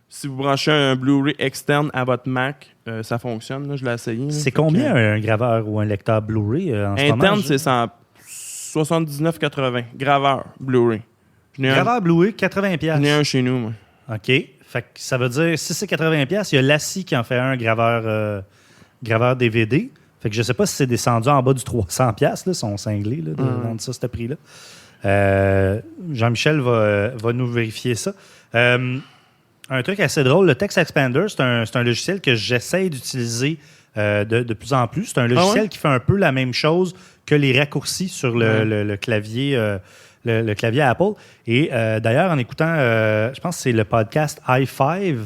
B: Si vous branchez un Blu-ray externe à votre Mac, ça fonctionne. Là, je l'ai essayé.
A: C'est combien un graveur ou un lecteur Blu-ray en ce moment?
B: Interne, c'est 79,80. Graveur Blu-ray.
A: Graveur Blu-ray, 80$.
B: J'en ai un chez nous, moi.
A: OK. Fait que ça veut dire, si c'est 80$, il y a Lassie qui en fait un graveur DVD. Fait que je sais pas si c'est descendu en bas du 300$. Là, ils sont cinglés là, de vendre ça, ce prix-là. Jean-Michel va nous vérifier ça. Un truc assez drôle, le Text Expander, c'est un logiciel que j'essaie d'utiliser de plus en plus. C'est un logiciel qui fait un peu la même chose que les raccourcis sur le clavier le clavier Apple. Et d'ailleurs, en écoutant, je pense que c'est le podcast i5,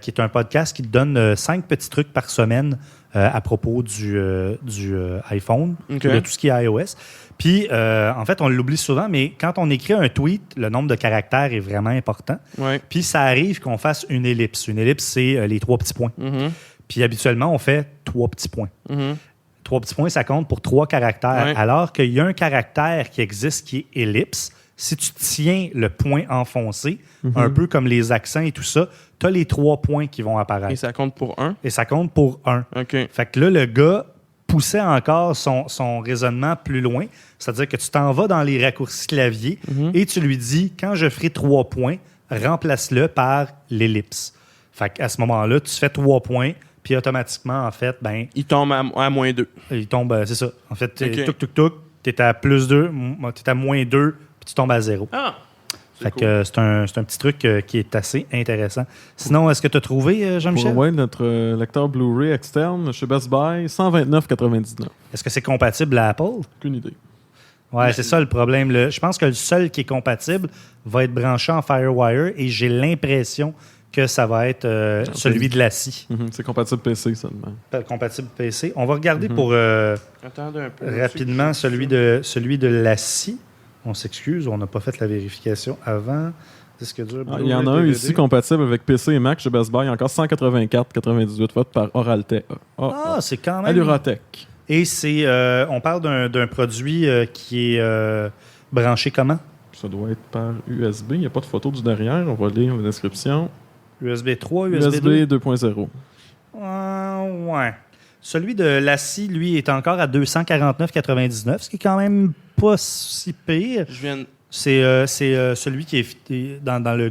A: qui est un podcast qui te donne 5 petits trucs par semaine à propos du iPhone, de tout ce qui est iOS. Puis, en fait, on l'oublie souvent, mais quand on écrit un tweet, le nombre de caractères est vraiment important.
B: Ouais.
A: Puis, ça arrive qu'on fasse une ellipse. Une ellipse, c'est les 3 petits points.
B: Mm-hmm.
A: Puis, habituellement, on fait 3 petits points.
B: Mm-hmm.
A: 3 petits points, ça compte pour 3 caractères.
B: Ouais.
A: Alors qu'il y a un caractère qui existe qui est ellipse. Si tu tiens le point enfoncé, un peu comme les accents et tout ça, tu as les 3 points qui vont apparaître.
B: Et ça compte pour 1?
A: Et ça compte pour 1.
B: OK.
A: Fait que là, le gars poussait encore son raisonnement plus loin. C'est-à-dire que tu t'en vas dans les raccourcis clavier et tu lui dis, quand je ferai 3 points, remplace-le par l'ellipse. Fait qu'à ce moment-là, tu fais 3 points, puis automatiquement, en fait,
B: il tombe à moins 2.
A: Il tombe, c'est ça. En fait, touc, t'es à plus 2, t'es à moins 2, puis tu tombes à 0.
B: Ah!
A: Fait que c'est un petit truc qui est assez intéressant. Sinon, est-ce que tu as trouvé, Jean-Michel?
C: Oui, notre lecteur Blu-ray externe chez Best Buy, 129,99.
A: Est-ce que c'est compatible à Apple?
C: Aucune idée.
A: Ouais, c'est ça le problème. Je pense que le seul qui est compatible va être branché en FireWire et j'ai l'impression que ça va être celui de Lassie.
C: C'est compatible PC seulement.
A: Compatible PC. On va regarder pour
B: Attendez un peu,
A: rapidement celui de Lassie. On s'excuse, on n'a pas fait la vérification avant. Disque dur,
C: il y en a un ici compatible avec PC et Mac chez Best Buy, encore 184,98 votes par Oraltech.
A: C'est quand même...
C: Allurotech.
A: Et on parle d'un produit qui est branché comment?
C: Ça doit être par USB. Il n'y a pas de photo du derrière. On va lire la description.
A: USB 3, USB
C: 2.0.
A: Ouais. Celui de Lassie, lui, est encore à 249,99, ce qui est quand même pas si pire. C'est celui qui est dans le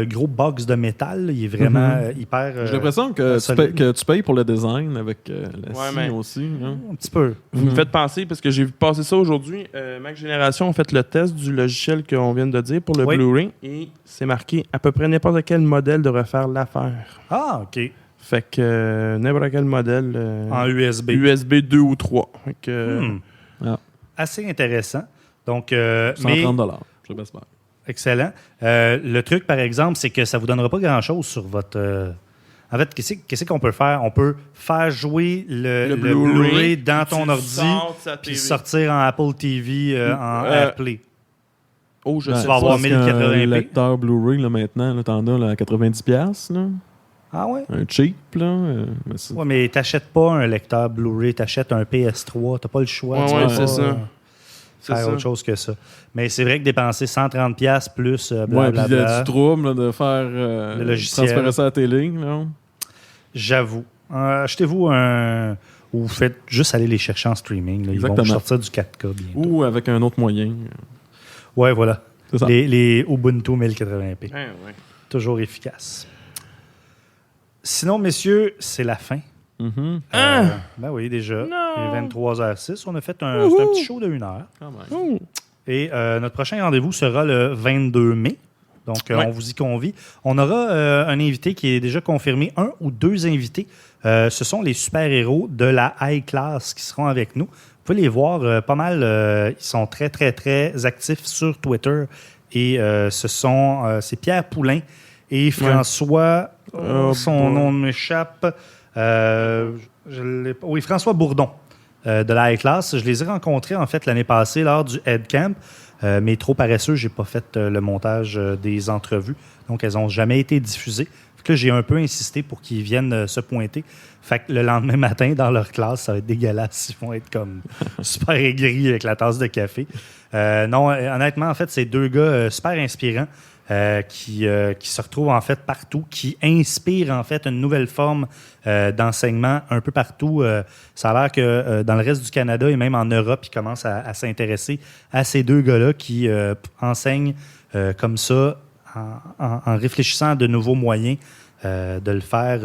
A: gros box de métal. Il est vraiment hyper.
C: J'ai l'impression que tu payes pour le design avec Lassie aussi. Hein?
A: Un petit peu.
B: Vous me faites penser, parce que j'ai vu passer ça aujourd'hui. Mac Génération a fait le test du logiciel qu'on vient de dire pour le Blu-ray et c'est marqué à peu près n'importe quel modèle devrait faire l'affaire.
A: Ah, OK.
B: Fait que n'importe quel modèle.
A: En USB.
B: USB 2 ou 3. Fait que,
A: assez intéressant. Donc,
C: 130 je l'espère.
A: Excellent. Le truc, par exemple, c'est que ça ne vous donnera pas grand-chose sur votre... En fait, qu'est-ce qu'on peut faire? On peut faire jouer le Blu-ray dans ton ordi puis sortir en Apple TV en AirPlay.
B: Oh, je
A: tu
B: sais
A: vas avoir 1080p.
C: Un lecteur Blu-ray, là, maintenant, t'en as là, à 90$. Là.
A: Ah ouais?
C: Un cheap, là.
A: Oui, mais t'achètes pas un lecteur Blu-ray, t'achètes un PS3. T'as pas le choix.
B: Ouais, c'est ça.
A: Faire autre chose que ça. Mais c'est vrai que dépenser 130$ plus
C: blablabla. Puis il y a du trouble là, de faire
A: le logiciel.
C: Transférer ça à la télé. Là.
A: J'avoue. Achetez-vous un... Ou faites juste aller les chercher en streaming. Là. Ils vont sortir du 4K bientôt.
C: Ou avec un autre moyen.
A: Ouais, voilà.
C: C'est ça.
A: Les Ubuntu 1080p.
B: Ouais.
A: Toujours efficace. Sinon, messieurs, c'est la fin. Ben oui, déjà. Il est 23h06. On a fait un petit show de 1 heure. Et notre prochain rendez-vous sera le 22 mai. Donc, on vous y convie. On aura un invité qui est déjà confirmé, 1 ou 2 invités. Ce sont les super-héros de la High Class qui seront avec nous. Vous pouvez les voir pas mal. Ils sont très, très, très actifs sur Twitter. Et c'est Pierre Poulain et François... son nom m'échappe. François Bourdon de la High Class. Je les ai rencontrés en fait l'année passée lors du Headcamp, mais trop paresseux, j'ai pas fait le montage des entrevues, donc elles n'ont jamais été diffusées. Fait que là, j'ai un peu insisté pour qu'ils viennent se pointer. Fait que le lendemain matin, dans leur classe, ça va être dégueulasse. Ils vont être comme super aigris avec la tasse de café. Non, honnêtement, en fait, c'est 2 gars super inspirants. Qui se retrouvent en fait partout, qui inspirent en fait une nouvelle forme d'enseignement un peu partout. Ça a l'air que dans le reste du Canada et même en Europe, ils commencent à s'intéresser à ces 2 gars-là qui enseignent comme ça en réfléchissant à de nouveaux moyens de le faire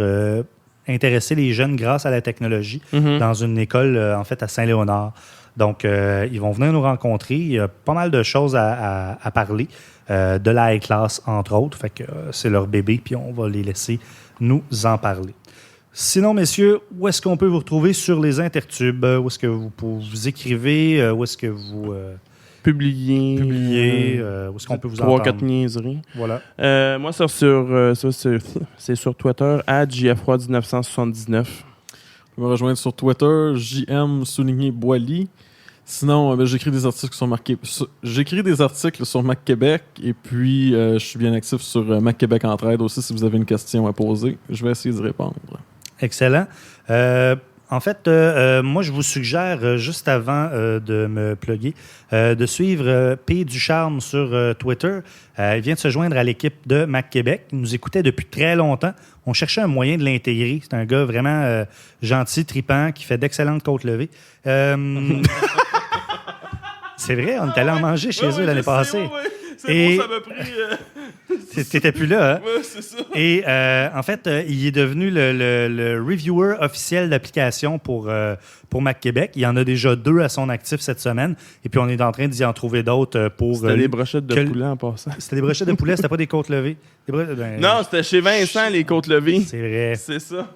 A: intéresser les jeunes grâce à la technologie dans une école en fait à Saint-Léonard. Donc, ils vont venir nous rencontrer. Il y a pas mal de choses à parler. De la High Class, entre autres. Fait que c'est leur bébé, puis on va les laisser nous en parler. Sinon, messieurs, où est-ce qu'on peut vous retrouver sur les intertubes? Où est-ce que vous écrivez? Où est-ce que vous
B: publiez?
A: Où est-ce qu'on peut vous entendre?
B: 3-4 niaiseries.
A: Voilà.
B: Moi, c'est sur Twitter, @JFroid1979.
C: Vous pouvez me rejoindre sur Twitter, JM_Boily. Sinon, j'écris des articles sur Mac Québec et puis je suis bien actif sur Mac Québec Entraide aussi si vous avez une question à poser. Je vais essayer d'y répondre.
A: Excellent. En fait, moi, je vous suggère, juste avant de me plugger, de suivre P. Ducharme sur Twitter. Il vient de se joindre à l'équipe de Mac Québec. Il nous écoutait depuis très longtemps. On cherchait un moyen de l'intégrer. C'est un gars vraiment gentil, tripant, qui fait d'excellentes côtes levées. C'est vrai, on est allé en manger chez eux l'année passée.
B: C'est bon, ça m'a pris...
A: T'étais plus là, hein?
B: Ouais, c'est ça.
A: Et en fait, il est devenu le reviewer officiel d'application pour Mac Québec. Il y en a déjà 2 à son actif cette semaine. Et puis, on est en train d'y en trouver d'autres pour...
B: C'était des brochettes de poulet en passant.
A: C'était des brochettes de poulet, c'était pas des côtes levées.
B: Non, c'était chez Vincent, les côtes levées.
A: C'est vrai.
B: C'est ça.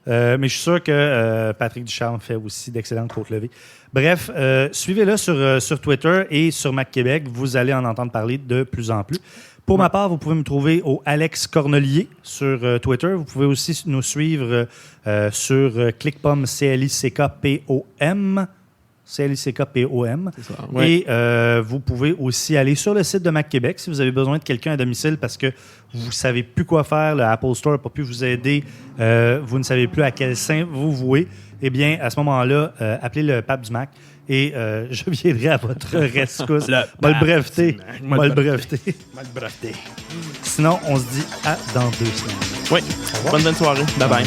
A: Mais je suis sûr que Patrick Ducharme fait aussi d'excellentes côtes levées. Bref, suivez-le sur Twitter et sur Mac Québec. Vous allez en entendre parler de plus en plus. Pour ma part, vous pouvez me trouver au Alex Cornelier sur Twitter. Vous pouvez aussi nous suivre sur ClickPom, CLICKPOM. CLICKPOM.
C: C'est ça.
A: Et vous pouvez aussi aller sur le site de Mac Québec si vous avez besoin de quelqu'un à domicile parce que vous ne savez plus quoi faire, le Apple Store n'a pas pu vous aider, vous ne savez plus à quel saint vous vouer. Eh bien, à ce moment-là, appelez le pape du Mac et je viendrai à votre rescousse. Le breveté. Sinon, on se dit à dans 2 semaines.
B: Oui. Bonne soirée. Bye bye.